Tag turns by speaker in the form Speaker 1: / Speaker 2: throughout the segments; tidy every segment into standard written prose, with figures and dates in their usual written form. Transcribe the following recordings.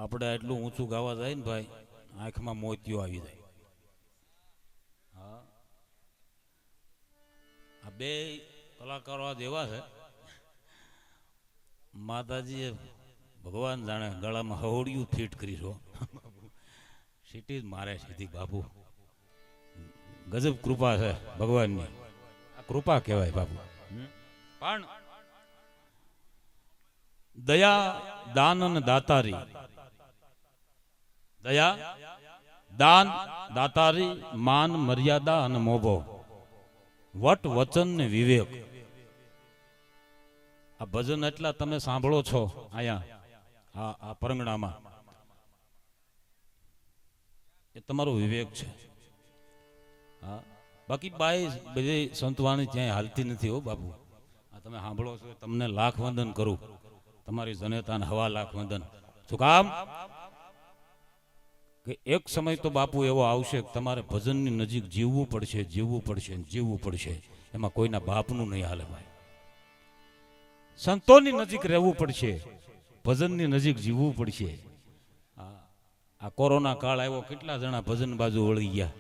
Speaker 1: આપણે એટલું ઊંચું ગાવા જાય ને ભાઈ, આંખમાં મોતિયો આવી જાય. હા, આ બે કલાકારો આજ એવા છે, માતાજીએ ભગવાન જાણે ગળામાં હવડિયું ફિટ કરી છો. સીટી જ મારે સીધી બાપુ, ગજબ કૃપા છે ભગવાનની. આ કૃપા કહેવાય બાપુ. પણ દયા, દાન અને દાતારી, દયા, દાન, દાતારી, માન, મર્યાદા અને મોભો, વટ, વચન ને વિવેક. આ ભજન એટલા તમે સાંભળો છો અહીંયા આ પરંગણામાં, એ તમારો વિવેક છે. હા, બાકી બાઈ બધી સંતવાણી ક્યાંય હાલતી નથી હો બાપુ. આ તમે સાંભળો છો, તમને લાખ વંદન કરું, તમારી જનેતાને 1.25 લાખ વંદન. શું કામ કે એક સમય તો બાપુ એવો આવશે કે તમારે ભજનની નજીક જીવવું પડશે, જીવવું પડશે, જીવવું પડશે. એમાં કોઈના બાપનું નહીં હાલે ભાઈ. સંતોની નજીક રહેવું પડશે, ભજનની નજીક જીવવું પડશે. આ કોરોના કાળ આવ્યો, કેટલા જણા ભજન બાજુ વળી ગયા.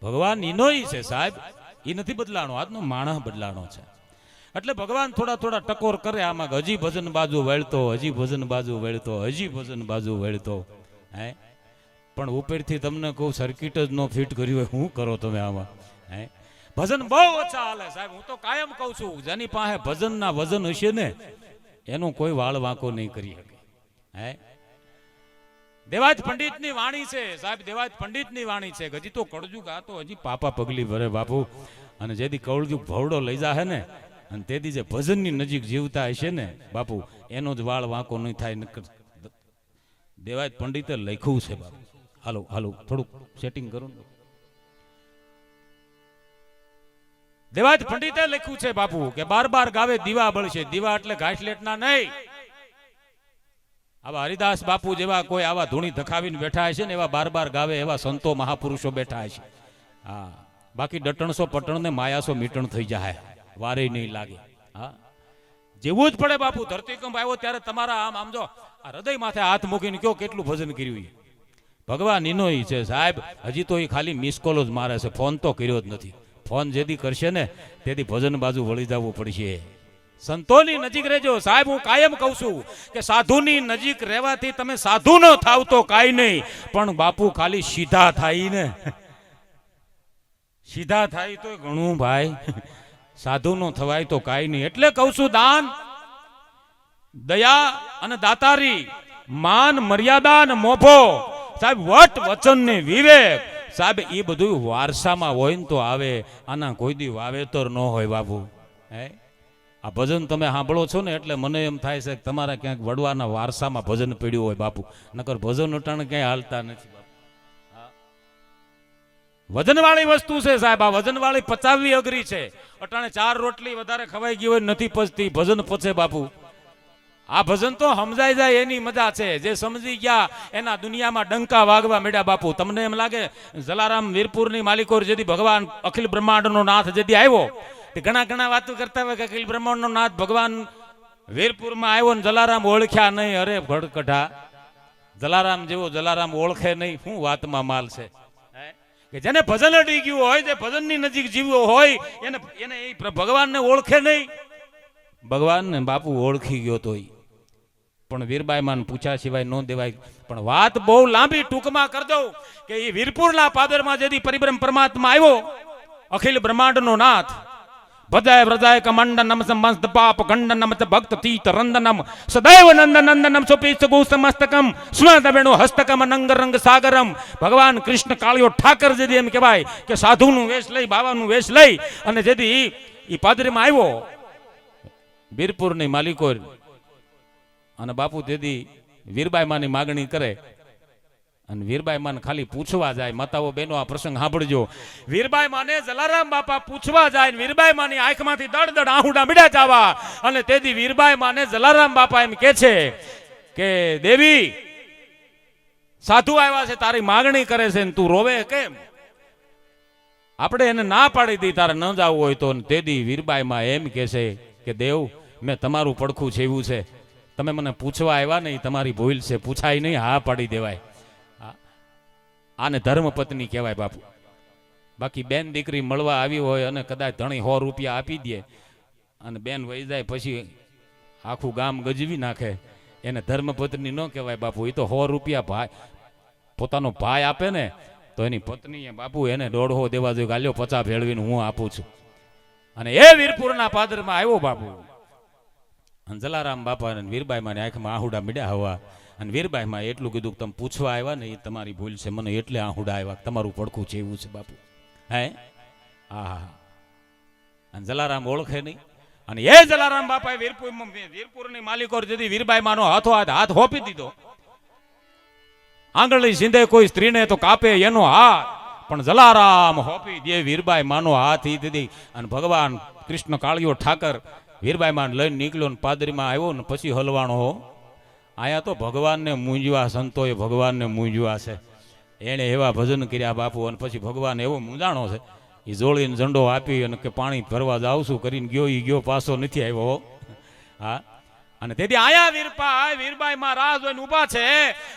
Speaker 1: ભગવાન ઈનો છે સાહેબ, એ નથી બદલાણો, આજનો માણસ બદલાણો છે. એટલે ભગવાન થોડા થોડા ટકોર કરે આમાં, હજી ભજન બાજુ વળતો, હજી ભજન બાજુ વળતો, હજી ભજન બાજુ વળતો. હે, પણ ઉપરથી તમને કહું, સર્કિટ જ નો ફિટ કર્યું હોય, શું કરો તમે આમાં? હે, ભજન બહુ ઓછા હાલે સાહેબ. હું તો કાયમ કહું છું, જેની પાસે ભજનના વજન હશે ને, એનો કોઈ વાળ વાંકો નહીં કરી શકે. હે, દેવાજ પંડિતની વાણી છે સાહેબ, દેવાજ પંડિતની વાણી છે. હજી તો કળજુગ આ તો હજી પાપા પગલી ભરે બાપુ. અને જેથી કળજુગ ભવડો લઈ જાહે ને, અને તેથી જે ભજનની નજીક જીવતા હશે ને બાપુ, એનો જ વાળ વાંકો નહીં થાય. દેવાજ પંડિતે લખ્યું છે બાપુ. હાલો હાલો થોડુંક સેટિંગ કરું. દેવાજ પંડિતે લખ્યું છે બાપુ કે 12 ગાવે દીવા બળશે. દીવા એટલે ઘાસલેટના નહીં. આવા હરિદાસ બાપુ જેવા કોઈ આવા ધૂણી ધખાવીને બેઠા હશે ને, એવા 12 ગાવે એવા સંતો મહાપુરુષો બેઠા હશે. હા, બાકી ડટણસો પટણ ને માયાસો મીટણ થઈ જાય, વારે નહીં લાગે. હા, જેવું જ પડે બાપુ. ધરતીકંપ આવ્યો ત્યારે તમારા આમ આમ જો આ હૃદય માથે હાથ મૂકીને કયો કેટલું ભજન કર્યું. ભગવાન એનો છે સાહેબ. હજી તો એ ખાલી મિસકોલ જ મારે છે, ફોન તો કર્યો જ નથી. ફોન જેથી કરશે ને તેથી ભજન બાજુ વળી જવું પડશે. સંતોની નજીક રહેજો સાહેબ. હું કાયમ કહું છું કે સાધુની નજીક રહેવાથી તમે સાધુ ન થાવ તો કાંઈ નહીં, પણ બાપુ ખાલી સીધા થાય ને, સીધા થાય તો ઘણું ભાઈ. સાધુ નો થવાય તો કાંઈ નહીં. એટલે કહું છું, દાન, દયા અને દાતારી, માન, મર્યાદા અને મોભો સાહેબ, વટ, વચન ને વિવેક સાહેબ, એ બધું વારસામાં હોય ને તો આવે. આના કોઈ દી વાવેતર ન હોય બાપુ. હે, આ ભજન તમે સાંભળો છો ને એટલે મને એમ થાય છે કે તમારા ક્યાંક વડવાના વારસામાં ભજન પડ્યું હોય બાપુ. નકર ભજન અટાણે ક્યાંય હાલતા નથી બાપુ. વજનવાળી વસ્તુ છે સાહેબ. આ વજનવાળી પચાવવી અઘરી છે. અટાણે 4 રોટલી વધારે ખવાઈ ગઈ હોય નથી પચતી, ભજન પચે બાપુ. આ ભજન તો સમજાઈ જાય એની મજા છે. જે સમજી ગયા એના દુનિયામાં ડંકા વાગવા મળ્યા બાપુ. તમને એમ લાગે જલારામ વીરપુરની માલિકોર જેથી ભગવાન અખિલ બ્રહ્માંડનો નાથ જેથી આવ્યો, ઘણા વાતો કરતા હોય કે અખિલ બ્રહ્માંડનો નાથ ભગવાન વીરપુરમાં આવ્યો ને જલારામ ઓળખ્યા નહીં. અરે ભડકઢા, જલારામ જેવો જલારામ ઓળખે નહીં, શું વાતમાં માલ છે. કે જેને ભજન અડી ગયું હોય, જે ભજનની નજીક જીવ્યો હોય, એને એ ભગવાનને ઓળખે નહીં. ભગવાનને બાપુ ઓળખી ગયો તો પણ વીરબાઈમાન પૂછ્યા સિવાય ન દેવાય. પણ વાત બહુ લાંબી, ટૂંકમાં કરી દઉં કે એ વીરપુરના પાદરમાં જેથી પરિબ્રહ્મ પરમાત્મા આવ્યો, અખિલ બ્રહ્માંડનો નાથ, ભજાય વ્રજાય કમંડનમ સમસ્ત પાપ ખંડનમ ભક્ત તીત રંદનમ સદૈવ નંદનંદનમ સુપીત ગુસ્તમસ્તકમ સ્વદવેણુ હસ્તકમ નંગ રંગ સાગરમ. ભગવાન કૃષ્ણ કાળિયો ઠાકર જેથી એમ કહેવાય કે સાધુનું વેશ લઈ, બાવાનું વેશ લઈ અને જેથી એ પાદરીમાં આવ્યો વીરપુરની માલિકો. અને બાપુ તેથી વીરબાઈમાની માગણી કરે અને વીરબાઈમાન ખાલી પૂછવા જાય. માતાઓ બહેનો આ પ્રસંગ સાંભળજો. વીરબાઈમાને જલારામ બાપા પૂછવા જાય, વીરબાઈમાની આંખમાંથી દડ આહુડા મીડા જાવા. અને તેથી વીરબાઈમાને જલારામ બાપા એમ કે છે કે દેવી, સાધુ આવ્યા છે, તારી માગણી કરે છે ને તું રોવે કેમ? આપણે એને ના પાડી દી તારે ન જવું હોય તો. તેથી વીરબાઈમાં એમ કે છે કે દેવ, મેં તમારું પડખું છેવ્યું છે તમે મને પૂછવા આવ્યા નહીં, તમારી ભૂલ છે, પૂછાય નહીં, હા પાડી દેવાય. આને ધર્મપત્ની કહેવાય બાપુ. બાકી બેન દીકરી મળવા આવી હોય અને કદાચ ધણી 100 રૂપિયા આપી દે અને બેન વહી જાય પછી આખું ગામ ગજવી નાખે, એને ધર્મપત્ની ન કહેવાય બાપુ. એ તો 100 રૂપિયા ભાઈ પોતાનો ભાઈ આપે ને તો એની પત્નીએ બાપુ એને 150 દેવા જોઈએ, ગાલ્યો 50 ભેળવીને હું આપું છું. અને એ વીરપુરના પાદરમાં આવ્યો બાપુ. અને જલારામ બાપા અને વીરબાઈ માની આંખમાં આહુડા મીડ્યા હવા. અને વીરબાઈ માં એટલું કીધું કે તમે પૂછવા આવ્યા ને એ તમારી ભૂલ છે, મને એટલે આહુડા આવ્યા, તમારું પડખું છે એવું છે બાપુ. હે હા. અને જલારામ ઓળખે નહીં. અને એ જલારામ બાપાએ વીરપુરની માલિકો જતી વીરબાઈ માનો હાથ હોપી દીધો. આંગળી સિંધે કોઈ સ્ત્રીને તો કાપે એનો હાથ, પણ જલારામ હોપી દે વીરબાઈ માનો હાથ ઈ દીધી. અને ભગવાન કૃષ્ણ કાળિયો ઠાકર વીરબાઈ માન લઈને નીકળ્યો ને પાદરીમાં આવ્યો ને પછી હલવાણો. આયા તો ભગવાનને મૂંઝવા, સંતોએ ભગવાનને મૂંઝવા છે. એણે એવા ભજન કર્યા બાપુ. અને પછી ભગવાન એવો મૂંઝાણો છે, એ જોડીને ઝંડો આપી અને કે પાણી ભરવા જાઉં છું કરીને ગયો, એ ગયો પાછો નથી આવ્યો. હા. અને તેથી આયા વીરબાઈ માં રાહ જોઈને ઊભા છે.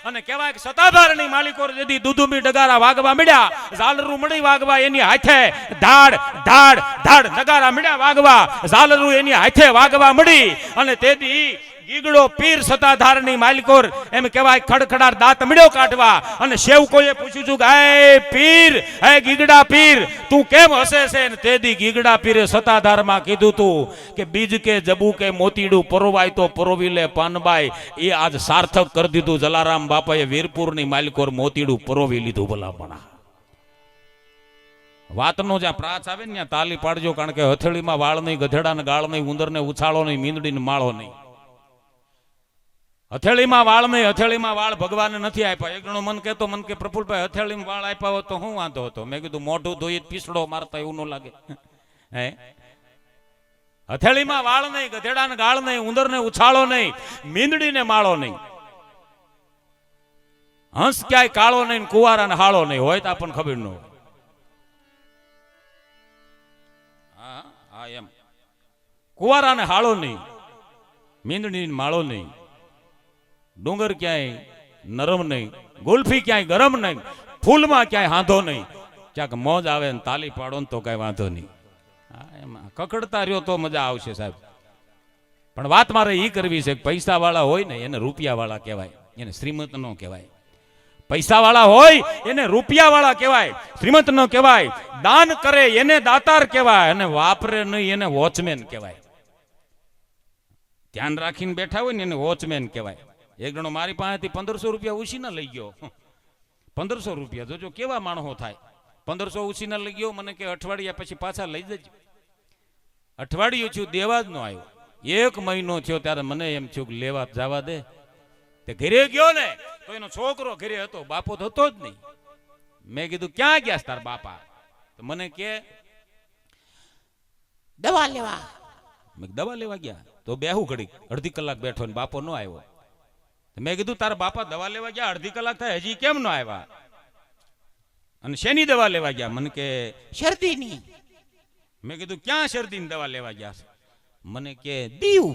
Speaker 1: અને કહેવાય કે સતાધારની માલિકો જેથી દુધુમી ડગારા વાગવા મળ્યા, ઝાલરું મળી વાગવા એની હાથે ધાડ ધાડ ધાડ ડગારા મળ્યા વાગવા, ઝાલરું એની હાથે વાગવા મળી. અને તેથી ગીગડો પીર સતાધારની માલિકોર એમ કહેવાય ખડખડાર દાંત મળ્યો કાઢવા. અને સેવકોએ પૂછ્યું છું કે હે પીર, હે ગીગડા પીર, તું કેમ હસે છે? ને તેદી ગીગડા પીરે સતાધારમાં કીધું તું કે બીજ કે જબુ કે મોતીડું પરોવાય તો પરોવી લે પાનબાઈ. એ આજ સાર્થક કરી દીધું. જલારામ બાપાએ વીરપુરની માલિકોર મોતીડું પરોવી લીધું. ભલામણા વાતનો જ્યાં પ્રાચ આવે ને ત્યાં તાલી પાડજો, કારણ કે હથેળીમાં વાળ નહીં, ગધેડાને ગાળ નહીં, ઉંદરને ઉછાળો નહીં, મીંદડીને માળો નહીં. હથેળીમાં વાળ નહીં, હથેળીમાં વાળ ભગવાને નથી આપ્યા. એક જણો મન કહેતો, મન કે પ્રફુલભાઈ હથેળીમાં વાળ આપ્યા હોત તો શું વાંધો હતો? મેં કીધું મોઢું ધોઈ પીસડો મારતા એવું ન લાગે. હે હથેળીમાં વાળ નહીં, ગધેડાને ગાળ નહીં, ઉંદરને ઉછાળો નહીં, મીંદડીને માળો નહીં, હંસ ક્યાંય કાળો નહીં, કુવારાને હાળો નહીં હોય તો આપણને ખબર ન હોય. હા એમ કુવારાને હાળો નહીં, મીંદડીને માળો નહીં, ડુંગર ક્યાંય નરમ નહીં, ગુલ્ફી ક્યાંય ગરમ નહીં, ફૂલમાં ક્યાંય હાંધો નહીં. ક્યાંક મોજ આવે ને તાલી પાડો ને તો કઈ વાંધો નહીં. એમાં કકડતા રહ્યો તો મજા આવશે સાહેબ. પણ વાત મારે એ કરવી છે કે પૈસા વાળા હોય ને એને રૂપિયા વાળા કહેવાય, એને શ્રીમંત નો કહેવાય. પૈસા વાળા હોય એને રૂપિયા વાળા કહેવાય, શ્રીમંત નો કહેવાય. દાન કરે એને દાતાર કહેવાય, અને વાપરે નહીં એને વોચમેન કહેવાય. ધ્યાન રાખીને બેઠા હોય ને એને વોચમેન કહેવાય. એક જણો મારી પાસેથી 1500 રૂપિયા ઉછીના લઈ ગયો. 1500 રૂપિયા જોજો કેવા માણસો થાય. 1500 ઉછીના લઈ ગયો, મને કે અઠવાડિયા પછી પાછા લઈ જજો. અઠવાડિયું થયું દેવા જ ન આવ્યો. 1 મહિનો થયો ત્યારે મને એમ થયું કે લેવા જવા દે. તે ઘરે ગયો ને તો એનો છોકરો ઘરે હતો, બાપો તો હતો જ નહીં. મેં કીધું ક્યાં ગયા તાર બાપા? તો મને કે દવા લેવા. મેં દવા લેવા ગયા. તો બેહું ઘડી, અડધી કલાક બેઠો ને બાપો ન આવ્યો. મેં કીધું તારા બાપા દવા લેવા ગયા, અડધી કલાક થાય હજી કેમ ન આવ્યા? અને શેની દવા લેવા ગયા? મને કે શરદીની. મેં કીધું ક્યાં શરદીની દવા લેવા ગયા છે? મને કે દીવ.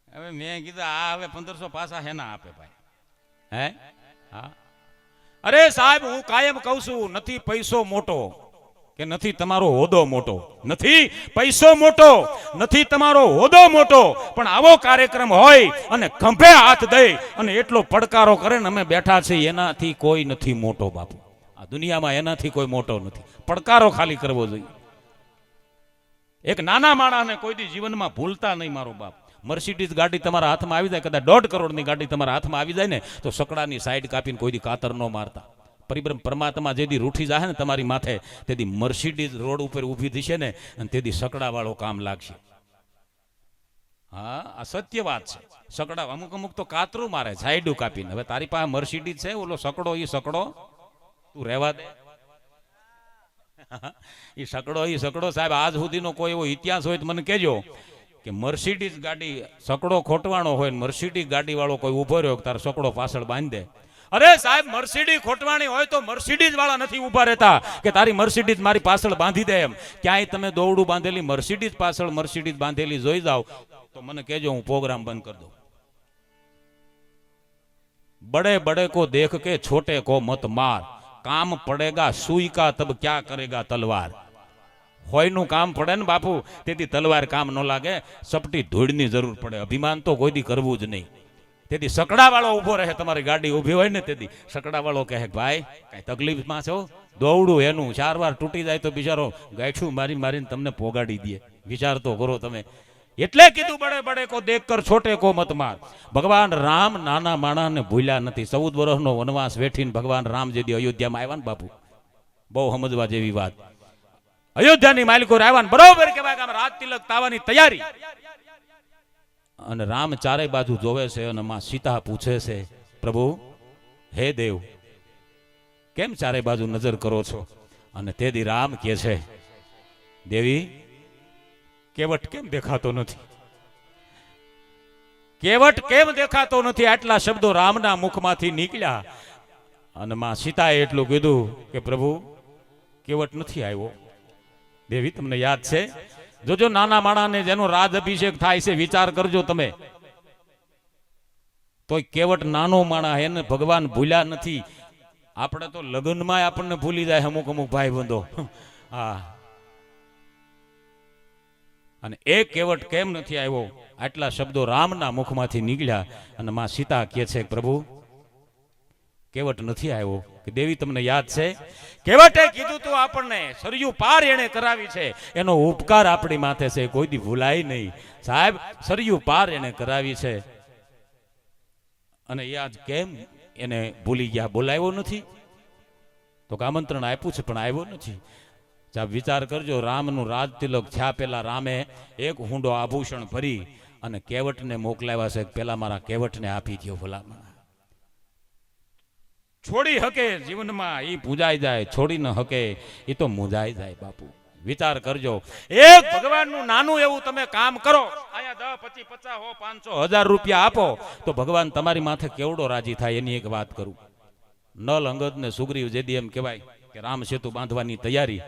Speaker 1: હવે મેં કીધું આ હવે 1500 પાછા હેના આપે ભાઈ? હે હા અરે સાહેબ હું કાયમ કહું છું, નથી પૈસો મોટો કે નથી તમારો હોદો મોટો, નથી પૈસો મોટો, નથી તમારો હોદો મોટો, પણ આવો કાર્યક્રમ હોય અને ખંભે હાથ દઈ અને એટલો પડકારો કરે ને અમે બેઠા છીએ, એનાથી કોઈ નથી મોટો બાપુ. આ દુનિયામાં એનાથી કોઈ મોટો નથી. પડકારો ખાલી કરવો જોઈએ. એક નાના માણસને કોઈ દી જીવનમાં ભૂલતા નહીં મારો બાપ. મર્સિડીઝ ગાડી તમારા હાથમાં આવી જાય, કદાચ 1.5 કરોડની ગાડી તમારા હાથમાં આવી જાય ને તો સકડાની સાઈડ કાપીને કોઈ દી કાતર ન મારતા. પરિબ્રહ્મ પરમાત્મા જેથી રૂઠી જાય ને તમારી માથે, તેથી મર્સિડીઝ રોડ ઉપર ઊભી થશે ને અને તેથી સકડા વાળો કામ લાગશે. હા આ સત્ય વાત છે. સકડા અમુક તો કાતરું મારે સાઈડું કાપીને. હવે તારી પાસે મર્સિડીઝ છે, ઓલો સકડો એ સકડો તું રહેવા દે. એ સકડો સાહેબ આજ સુધીનો કોઈ એવો ઇતિહાસ હોય તો મને કહેજો કે મર્સિડીઝ ગાડી સકડો ખોટવાનો હોય, મર્સિડીઝ ગાડી વાળો કોઈ ઉભો રહ્યો તાર સકડો પાછળ બાંધી દે અરે સાહેબ, મર્સિડીઝ ખોટવાણી હોય તો મર્સિડીઝ વાળા નથી ઊભા રહેતા કે તારી મર્સિડીઝ મારી પાછળ બાંધી દે એમ. ક્યાંય તમે દોરડું બાંધેલી મર્સિડીઝ પાછળ મર્સિડીઝ બાંધેલી જોઈ જાવ તો મને કહેજો, હું પ્રોગ્રામ બંધ કરી દઉં. बड़े बड़े को देख के छोटे को मत मार, काम पड़ेगा सुई का तब क्या करेगा तलवार. होयનું કામ પડે ને બાપુ, તેથી તલવાર કામ ન લાગે, સપટી ધૂળની જરૂર પડે. અભિમાન તો કોઈ દી કરવું જ નહીં. તેથી સકડા વાળો ઊભો રહે, તમારી ગાડી ઊભી હોય ને તેથી સકડા વાળો કહે ભાઈ કઈ તકલીફમાં છો, દોવડું એનું 4 વાર તૂટી જાય તો બિચારો ગાંઠું મારી મારીને તમને પોગાડી દે. વિચાર તો કરો તમે. એટલે કીધું બડે બડે કો દેખ કર છોટે કો મત માર. ભગવાન રામ નાના માણાને ભૂલ્યા નથી. 14 વર્ષનો વનવાસ વેઠીને ભગવાન રામ જેદી અયોધ્યામાં આવ્યા ને બાપુ, બહુ સમજવા જેવી વાત. અયોધ્યાની માલિકો આવ્યા બરોબર કહેવાય કે આમ રાજ તિલક તાવાની તૈયારી. અને રામ ચારે બાજુ જોવે છે અને માં સીતા પૂછે છે, પ્રભુ હે દેવ, કેમ ચારે બાજુ નજર કરો છો? અને તેથી રામ કહે છે, દેવી કેવટ કેમ દેખાતો નથી, કેવટ કેમ દેખાતો નથી. આટલા શબ્દો રામના મુખમાંથી નીકળ્યા અને માં સીતાએ એટલું કીધું કે પ્રભુ કેવટ નથી આવ્યો. દેવી તમને યાદ છે? જોજો નાના માણાને જેનો રાજ અભિષેક થાય છે, વિચાર કરજો તમે. તોય કેવટ નાનો માણા એને ભગવાન ભૂલ્યા નથી. આપણે તો લગ્નમાં આપણને ભૂલી જાય અમુક અમુક ભાઈ બંધો. હા, અને એ કેવટ કેમ નથી આવ્યો? આટલા શબ્દો રામના મુખમાંથી નીકળ્યા અને માં સીતા કહે છે, પ્રભુ કેવટ નથી આવ્યો. કે દેવી તમને યાદ છે? કેવટે કીધું તું આપણને સરયુ પાર એને કરાવી છે, એનો ઉપકાર આપણી માથે છે, કોઈ દી ભૂલાય નહીં. સાહેબ, સરયુ પાર એને કરાવી છે અને એ આજ કેમ એને ભૂલી ગયા? બોલાવ્યો નથી તો આમંત્રણ આપ્યું છે પણ આવ્યો નથી. વિચાર કરજો, રામનું રાજ તિલક થયા પેલા રામે એક હુંડો આભૂષણ ભરી અને કેવટને મોકલાવ્યા છે, પેલા મારા કેવટને આપી દો. ભલામણ છોડી હકે જીવનમાં ઈ પૂજાઈ જાય, છોડી ન હકે એ તો મૂંઝાઈ જાય. બાપુ વિચાર કરજો, એક ભગવાનનું નાનું એવું તમે કામ કરો, અહીંયા 10, 25, 50, 100, 500, 1000 રૂપિયા આપો તો ભગવાન તમારી માથે કેવડો રાજી થાય. એની એક વાત કરું. નલ, અંગદ ને સુગ્રીવ જેદી એમ કહેવાય કે રામ સેતુ બાંધવાની તૈયારી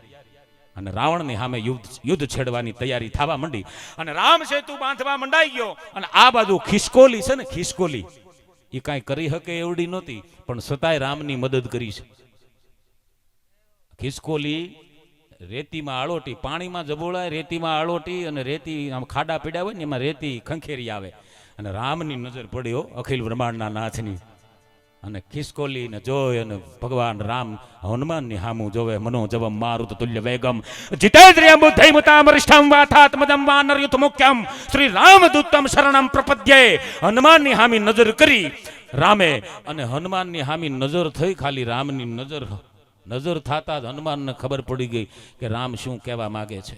Speaker 1: અને રાવણની સામે યુદ્ધ છેડવાની તૈયારી થવા માંડી અને રામ સેતુ બાંધવા મંડાઈ ગયો. અને આ બાજુ ખિસકોલી છે ને, ખિસકોલી એ કાંઈ કરી શકે એવડી નહોતી પણ છતાંય રામની મદદ કરી છે. ખિસકોલી રેતીમાં આળોટી, પાણીમાં જબોળાય, રેતીમાં આળોટી, અને રેતી આમ ખાડા પીડ્યા હોય ને એમાં રેતી ખંખેરી આવે અને રામની નજર પડ્યો અખિલ બ્રહ્માંડના નાથની. અને ખિસકોલીને જોઈ અને ભગવાન રામ હનુમાનની હામું જોવે. મનોજવમ મારુત તુલ્ય વેગમ જીતેન્દ્રિયમ બુદ્ધિમતામ વરિષ્ઠમ વાથાત્મજમ વાનરયુત મુખ્યમ શ્રી રામદૂતમ શરણમ પ્રપદ્યે. હનુમાનની હામી નજર કરી રામે અને હનુમાનની હામી નજર થઈ. ખાલી રામની નજર થતા જ હનુમાનને ખબર પડી ગઈ કે રામ શું કહેવા માંગે છે.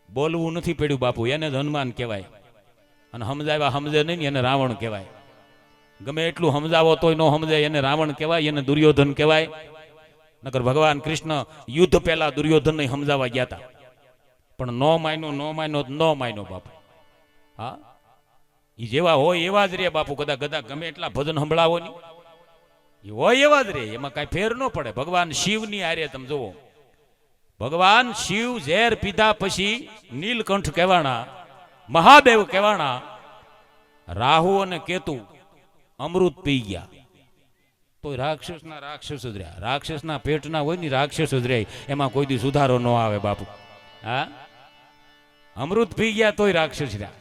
Speaker 1: બોલવું નથી પડ્યું બાપુ, એને જ હનુમાન કહેવાય. અને સમજાવ્યા સમજે નહીં એને રાવણ કહેવાય. ગમે એટલું સમજાવો તોય નો સમજે એને રાવણ કહેવાય, એને દુર્યોધન કહેવાય. નકર ભગવાન કૃષ્ણ યુદ્ધ પહેલા દુર્યોધન ને સમજાવવા ગયા હતા પણ નો માયનો બાપુ. હા, ઈ જેવા હોય એવા જ રે બાપુ. કદા ગમે એટલા ભજન સંભળાવો ની, એ હોય એવા જ રે, એમાં કઈ ફેર ન પડે. ભગવાન શિવની આરે તમે જુઓ, ભગવાન શિવ ઝેર પીધા પછી નીલકંઠ કહેવાના, મહાદેવ કહેવાના, રાહુ અને કેતુ અમૃત પી ગયા તો રાક્ષસ જ રહ્યા. રાક્ષસના પેટના હોય ને રાક્ષસ જ રહે, એમાં કોઈ દી સુધારો ન આવે બાપુ. હા, અમૃત પી ગયા તોય રાક્ષસ રહ્યા.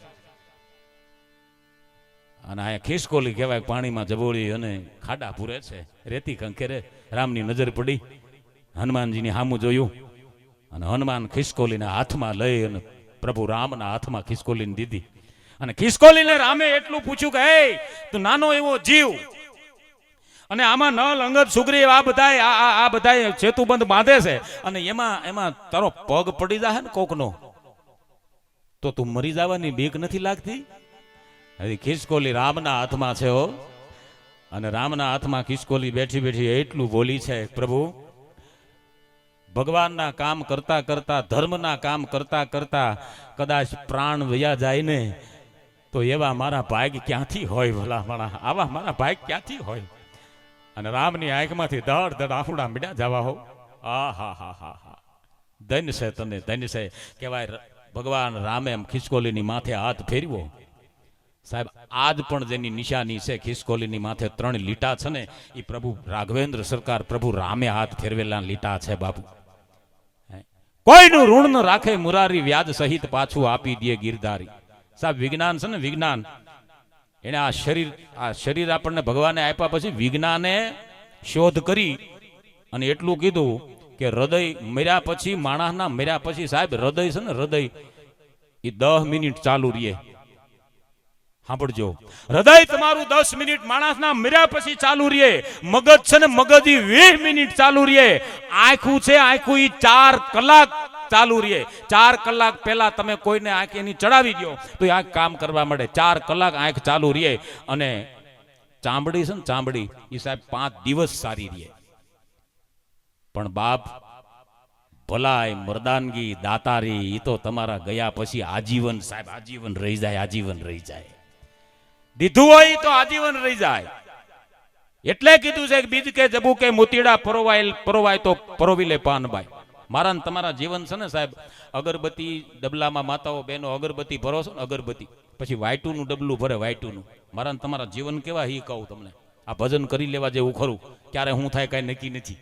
Speaker 1: અને આ ખિસકોલી કહેવાય, પાણીમાં જબોળી અને ખાડા પૂરે છે, રેતી કંકેરે. રામની નજર પડી, હનુમાનજીની હામું જોયું અને હનુમાન ખિસકોલીના હાથમાં લઈ અને પ્રભુ રામના હાથમાં ખિસકોલીને દીધી. અને ખિસકોલીને રામે એટલું પૂછ્યું કે હે તું નાનો એવો જીવ, અને આમાં નલ, અંગદ, સુગ્રીવ આ બધા સેતુબંધ બાંધે છે અને એમાં તારો પગ પડી જાય ને કોકનો તો તું મરી જવાની બીક નથી લાગતી? હજી ખિસકોલી રામના હાથમાં છે હો. અને રામના હાથમાં ખિસકોલી બેઠી બેઠી એટલું બોલી છે, પ્રભુ ભગવાનના કામ કરતા કરતા, ધર્મના કામ કરતા કરતા કદાચ પ્રાણ વયા જાય ને તો એવા મારા ભાગ ક્યાંથી હોય ભલા મારા, આવા મારા ભાગ ક્યાંથી હોય. અને રામની આંખમાંથી દડ દડ આંખડા મીડા જવા હો. આ હા હા હા હા ધન્ય છે તને, ધન્ય છે કહેવાય. ભગવાન રામે એમ ખિસકોલીની માથે હાથ ફેરવો સાહેબ. આજ પણ જેની નિશાની છે ખિસકોલીની માથે 3 લીટા છે ને, એ પ્રભુ રાઘવેન્દ્ર સરકાર પ્રભુ રામે હાથ ફેરવેલા લીટા છે બાપુ. કોઈનું ઋણ ન રાખે મુરારી, વ્યાજ સહિત પાછું આપી દે ગિરધારી. સાહેબ વિજ્ઞાન છે ને, વિજ્ઞાન એને આ શરીર આપણને ભગવાને આપ્યા પછી વિજ્ઞાને શોધ કરી અને એટલું કીધું કે હૃદય મર્યા પછી, માણસના મર્યા પછી સાહેબ હૃદય છે ને, હૃદય એ 10 મિનિટ ચાલુ રહે. સાંભળજો, હૃદય તમારું 10 મિનિટ માણસના મર્યા પછી ચાલુ રહે. મગજ છે ને, મગજ 20 મિનિટ ચાલુ રહે. આંખું છે, આંખું 4 કલાક ચાલુ રહે. 4 કલાક પહેલા તમે કોઈને આંખ એની ચડાવી દો તો એ આંખ કામ કરવા મળે. 4 કલાક આંખ ચાલુ રહે. અને ચામડી છે ને, ચામડી એ સાહેબ 5 દિવસ સારી રહે. પણ બાપ ભલાઈ, મર્દાનગી, દાતારી એ તો તમારા ગયા પછી આજીવન સાહેબ, આજીવન રહી જાય, આજીવન રહી જાય. દીધું હોય તો આજીવન રહી જાય. એટલે કીધું છે કે બીજ કે જબુ કે મોતીડા પરોવાય તો પરોવી લે પાનબાઈ. મારા ને તમારા જીવન છે ને સાહેબ, અગરબત્તી ડબલામાં માતાઓ બહેનો અગરબત્તી ભરો છો ને, અગરબત્તી પછી વાયટુનું ડબલું ભરે, વાયટુનું. મારા ને તમારા જીવન કેવા એ કહું તમને. આ ભજન કરી લેવા જેવું ખરું, ક્યારે શું થાય કાંઈ નક્કી નથી.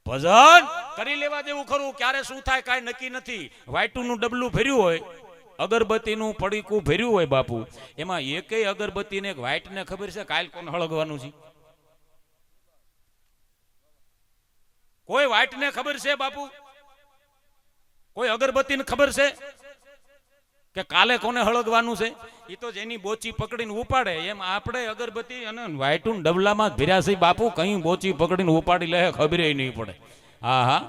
Speaker 1: ભજન કરી લેવા જેવું ખરું, ક્યારે શું થાય કાંઈ નક્કી નથી. વાયટુનું ડબલું ભર્યું હોય, અગરબત્તીનું પડીકું ભર્યું હોય બાપુ, એમાં એકેય અગરબત્તીને વ્હાઈટને ખબર છે કાલ કોને હળગવાનું છે? કોઈ વ્હાઈટને ખબર છે બાપુ? કોઈ અગરબત્તીને ખબર છે કે કાલે કોને હળગવાનું છે? એ તો જેની બોચી પકડીને ઉપાડે એમ આપણે અગરબત્તી અને વ્હાઈટું ડબલામાં ભર્યા છે બાપુ, કઈ બોચી પકડીને ઉપાડી લે ખબર નહીં પડે. હા હા,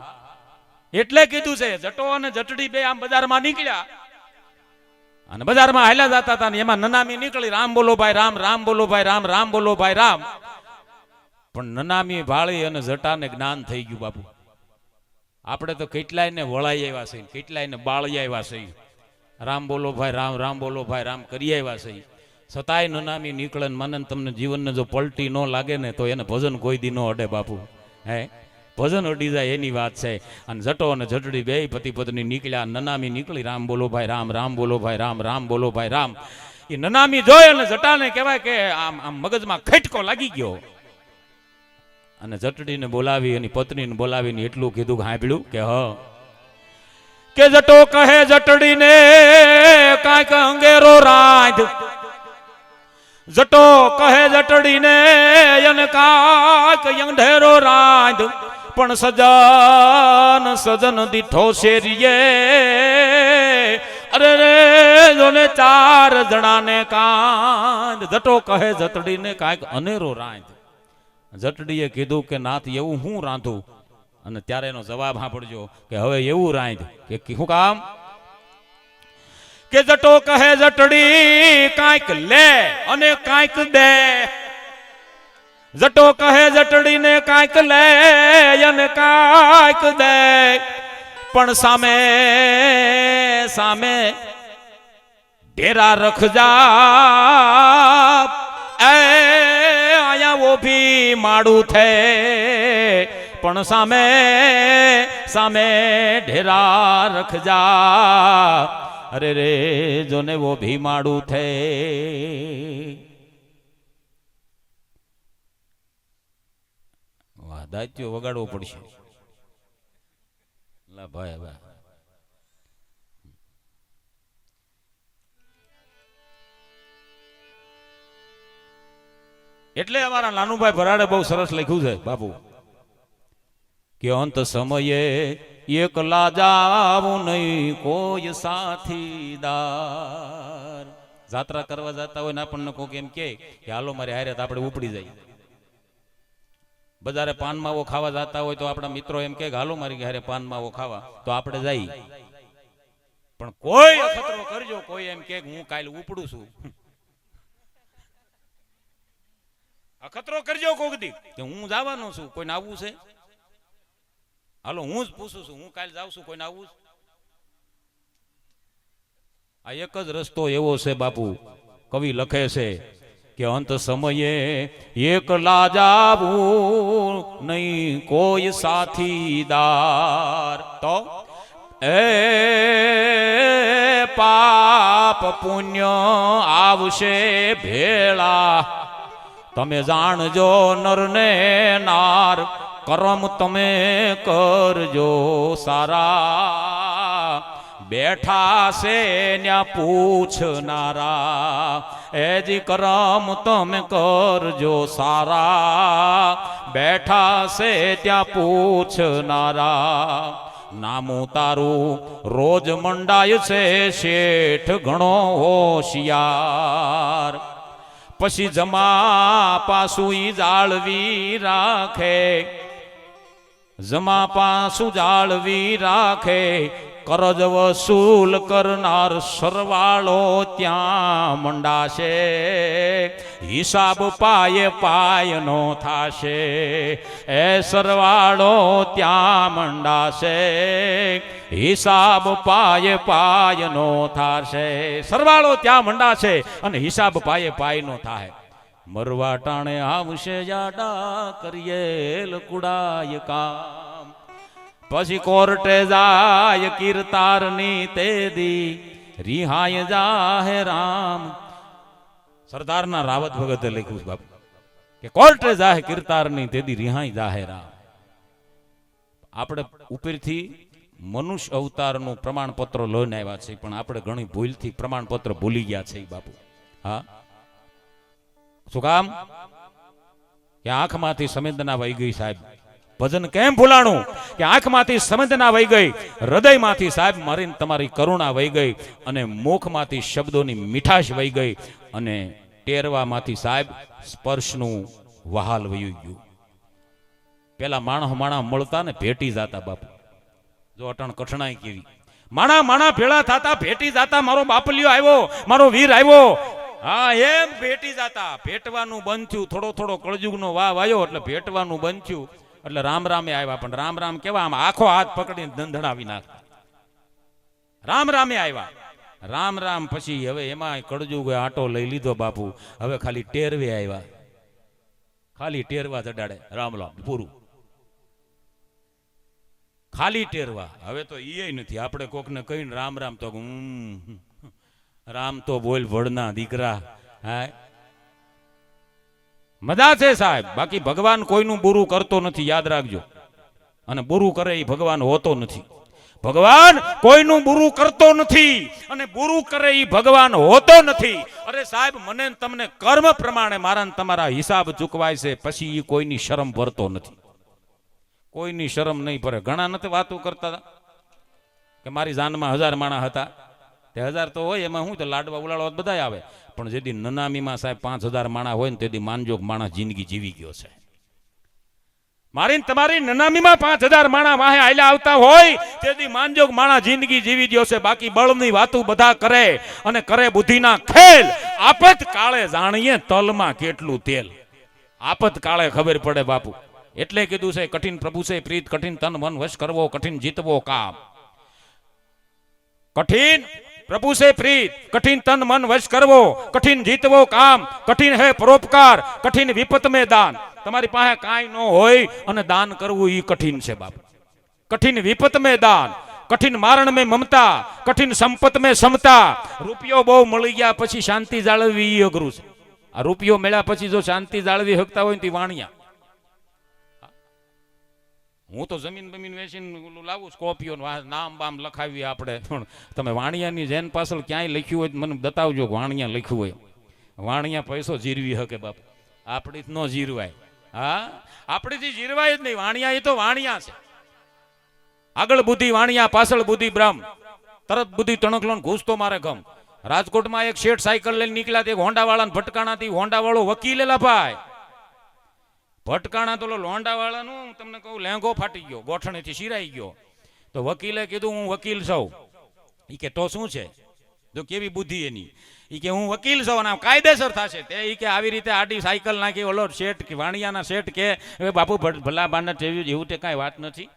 Speaker 1: એટલે કીધું છે જટો અને જટડી બે આમ બજારમાં નીકળ્યા અને બજારમાં હાલ્યા જતા હતા ને એમાં નનામી નીકળી, રામ બોલો ભાઈ રામ, રામ બોલો ભાઈ રામ, રામ બોલો ભાઈ રામ. પણ નનામી ભાળી અને જટાને જ્ઞાન થઈ ગયું બાપુ. આપણે તો કેટલાયને વળાઈ આવ્યા છે, કેટલાયને બાળી આવ્યા છે. રામ બોલો ભાઈ રામ, રામ બોલો ભાઈ રામ કરી આવ્યા છે. છતાંય નનામી નીકળે ને મને તમને જીવનને જો પલટી ન લાગે ને તો એને ભજન કોઈ દી ન અડે બાપુ. હે ભજન અડી જાય એની વાત છે. અને જટો અને જટડી બે પતિ પત્ની નીકળ્યા, નનામી નીકળી, રામ બોલો ભાઈ રામ, રામ બોલો ભાઈ રામ, રામ બોલો ભાઈ રામ. એ નનામી જોઈ અને જટાને કહેવાય કે આમ આમ મગજમાં ખટકો લાગી ગયો. અને જટડીને બોલાવી એની પત્નીને બોલાવીને એટલું કીધું, સાંભળ્યું કે હ કે જટો કહે જટડીને કાંઈક અંગેરો રાંધ. જટો કહે જટડીને એને કાંઈક અંધેરો રાંધ. પણ સજન સજન દીઠો શેરીએ, અરે રે જોને 4 જણાને કાંધ. જટો કહે જટડીને કાંઈક અનેરો રાંધ. જટડીએ કીધું કે નાથ એવું હું રાંધું? અને ત્યારે એનો જવાબ સાંભળજો કે હવે એવું રાંધ કે શું કામ? કે જટો કહે જટડી કાંઈક લે અને કાંઈક દે. જટો કહે જટડીને કાંઈક લે અને કાંઈક દે. પણ સામે સામે ઢેરા રખજા, એ આયા વો ભી માડું થે. પણ સામે સામે ઢેરા રખજા, અરે રે જોને વો ભી માડું થે. વાહ, દાત્યો વગાડવો પડશે. લા ભાઈ ભાઈ, એટલે અમારા નાનુભાઈ ભરાડે બહુ સરસ લખ્યું છે બાપુ કે અંત સમયે એકલા જાવું નહીં કોઈ સાથીદાર. જાત્રા કરવા જતા હોય ને આપણને કોક એમ કે હાલો મારે હારે, તો આપણે ઉપડી જાય. બજારે પાન માવો ખાવા જતા હોય તો આપણા મિત્રો એમ કે હાલો મારી હારે પાન માવો ખાવા, તો આપણે જઈ. પણ કોઈ અખતરો કરજો, કોઈ એમ કે હું કાલે ઉપડું છું, અખતરો કરજો કોક દી કે હું જવાનો છું, કોઈને આવવું છે? હાલો હું જ પૂછું છું, હું કાલે જાઉં છું, કોઈને આવવું? આ એક જ રસ્તો એવો છે બાપુ કવિ લખે છે કે અંત સમયે એકલા જાવું નહીં કોઈ સાથીદાર, તો એ પાપ પુણ્ય આવશે ભેળા, તમે જાણજો નર ને નાર, કર્મ તમે કરજો સારા, બેઠા છે ન્યા પૂછનારા, એ જી કર્મ તમે કરજો સારા, બેઠા છે ત્યાં પૂછનારા. નામું તારું રોજ મંડાય છે શેઠ ઘણો હોશિયાર, પછી જમા પાછું ઈ જાળવી રાખે, જમા પાછું જાળવી રાખે, કરજ વસૂલ કરનાર સરવાળો ત્યાં મંડાશે, હિસાબ પાયે પાય નો થાશે, એ સરવાળો ત્યાં મંડાશે, હિસાબ પાયે પાય નો થાશે, સરવાળો ત્યાં મંડાશે અને હિસાબ પાયે પાય નો થાય. મરવા ટાણે આવશે જાડા કરીએ લકુડાય કામ, પછી કોર્ટે જાય કીર્તારની તેદી રિહાય જાહે રામ. સરદારના રાવત ભગતે લખ્યું છે બાપુ કે કોર્ટે જાહે કીર્તારની તેદી રિહાય જાહે રામ. આપણે ઉપરથી મનુષ્ય અવતારનું પ્રમાણપત્ર લઈને આવ્યા છે, પણ આપણે ઘણી ભૂલથી પ્રમાણપત્ર ભૂલી ગયા છે બાપુ. હા, શું કામ? કે આંખમાંથી સંવેદના વહી ગઈ સાહેબ. ભજન કેમ ભૂલાણું? કે આંખમાંથી સંવેદના વહી ગઈ, હૃદયમાંથી સાહેબ મારી તમારી કરુણા વહી ગઈ, અને મુખમાંથી શબ્દોની મીઠાશ વહી ગઈ, અને ટેરવામાંથી સાહેબ સ્પર્શનું વહાલ વહી ગયું. પેલા માણા મળતા ને ભેટી જાતા બાપુ. જો અટણ કઠણાઈ કેવી, માણા ભેળા થતા ભેટી જાતા, મારો બાપલિયો આવ્યો, મારો વીર આવ્યો, હા એમ ભેટી જાતા. ભેટવાનું બંધ થયું, થોડો કળજુગનો વાવ આવ્યો એટલે ભેટવાનું બંધ થયું, એટલે રામ રામે આવ્યા. પણ રામ રામ કેવા, આમ આખો હાથ પકડીને દંધડાવી નાખતા. રામ રામે આવ્યા, રામ રામ પછી હવે એમાં કળજુગ આટો લઈ લીધો બાપુ. હવે ખાલી ટેરવે આવ્યા, ખાલી ટેરવા ચડાડે રામ રામ પૂરું, ખાલી ટેરવા. હવે તો ઈ નથી, આપણે કોકને કહીને રામ રામ તો રામ તો બોલ ભળના દીકરા. હા મજા છે સાહેબ, બાકી ભગવાન કોઈનું બુરું કરતો નથી, યાદ રાખજો. અને બુરું કરે એ ભગવાન હોતો નથી. ભગવાન કોઈનું બુરું કરતો નથી અને બુરું કરે એ ભગવાન હોતો નથી. અરે સાહેબ, મને તમને કર્મ પ્રમાણે મારા તમારા હિસાબ ચૂકવાય છે, પછી એ કોઈની શરમ ભરતો નથી, કોઈની શરમ નહીં ભરે. ઘણા નથી વાતો કરતા કે મારી જાનમાં 1000 માણા હતા, તે 1000 તો હોય, એમાં હું તો લાડવા ઉલાડવા બધા આવે, પણ જેથી નનામીમાં સાહેબ 5000 માણા હોય ને તેથી માનજોગ માણસ જિંદગી જીવી ગયો છે. મારી તમારી નનામીમાં 5000 માણા વાહે આયલા આવતા હોય તેથી માનજોગ માણસ જિંદગી જીવી ગયો છે. બાકી બળની વાતો બધા કરે અને કરે બુદ્ધિના ખેલ. આપત કાળે જાણીએ તલમાં કેટલું તેલ, આપત કાળે ખબર પડે બાપુ. એટલે કીધું છે કઠિન પ્રભુ છે પ્રીત, કઠિન તન મન વશ કરવો, કઠિન જીતવો કામ. કઠિન પ્રભુ से प्रीत, कठिन तन मन वश करवो, कठिन जीतवो काम, कठिन है परोपकार, कठिन विपत में दान. તમારી પાસે કાંઈ ન હોય અને દાન કરવું એ કઠિન છે બાપ. કઠિન વિપત में दान, कठिन मारण में ममता, कठिन संपत में समता. રૂપિયો બહુ મળી ગયા પછી શાંતિ જાળવવી એ અઘરું છે. આ રૂપિયો મળ્યા પછી જો શાંતિ જાળવી શકતા હોય ને વાણિયા. હું તો જમીન બમીન વેચીને લાવું સ્કોર્પિયો નામ બામ લખાવી આપણે, પણ તમે વાણિયાની જેન પાછળ ક્યાંય લખ્યું હોય મને બતાવજો. વાણિયા લખ્યું હોય, વાણિયા પૈસો જીરવી શકે બાપ, આપણી ન જીરવાય. હા, આપણીથી જીરવાય જ નહીં. વાણિયા એ તો વાણિયા છે. આગળ બુદ્ધિ વાણિયા, પાછળ બુદ્ધિ બ્રહ્મ. તરત બુદ્ધિ તણકલો ઘૂસ તો મારે ગમ. રાજકોટમાં એક શેઠ સાયકલ લઈને નીકળ્યા, એક હોન્ડા વાળાને ભટકાણાથી હોન્ડા વાળો વકીલેલા ભાઈ ભટકાણા તો લોંડા વાળાનું તમને કહું લેંગો ફાટી ગયો, ગોઠણેથી શિરાઈ ગયો. તો વકીલે કીધું હું વકીલ છું. ઈ કે તો શું છે? જો કેવી બુદ્ધિ એની. ઈ કે હું વકીલ છું અને કાયદેસર થશે. તે ઈ કે આવી રીતે આડી સાયકલ નાખી ઓલો શેઠ વાણિયાના શેઠ કે હવે બાપુ ભલા બાના એવું તે કાંઈ વાત નથી,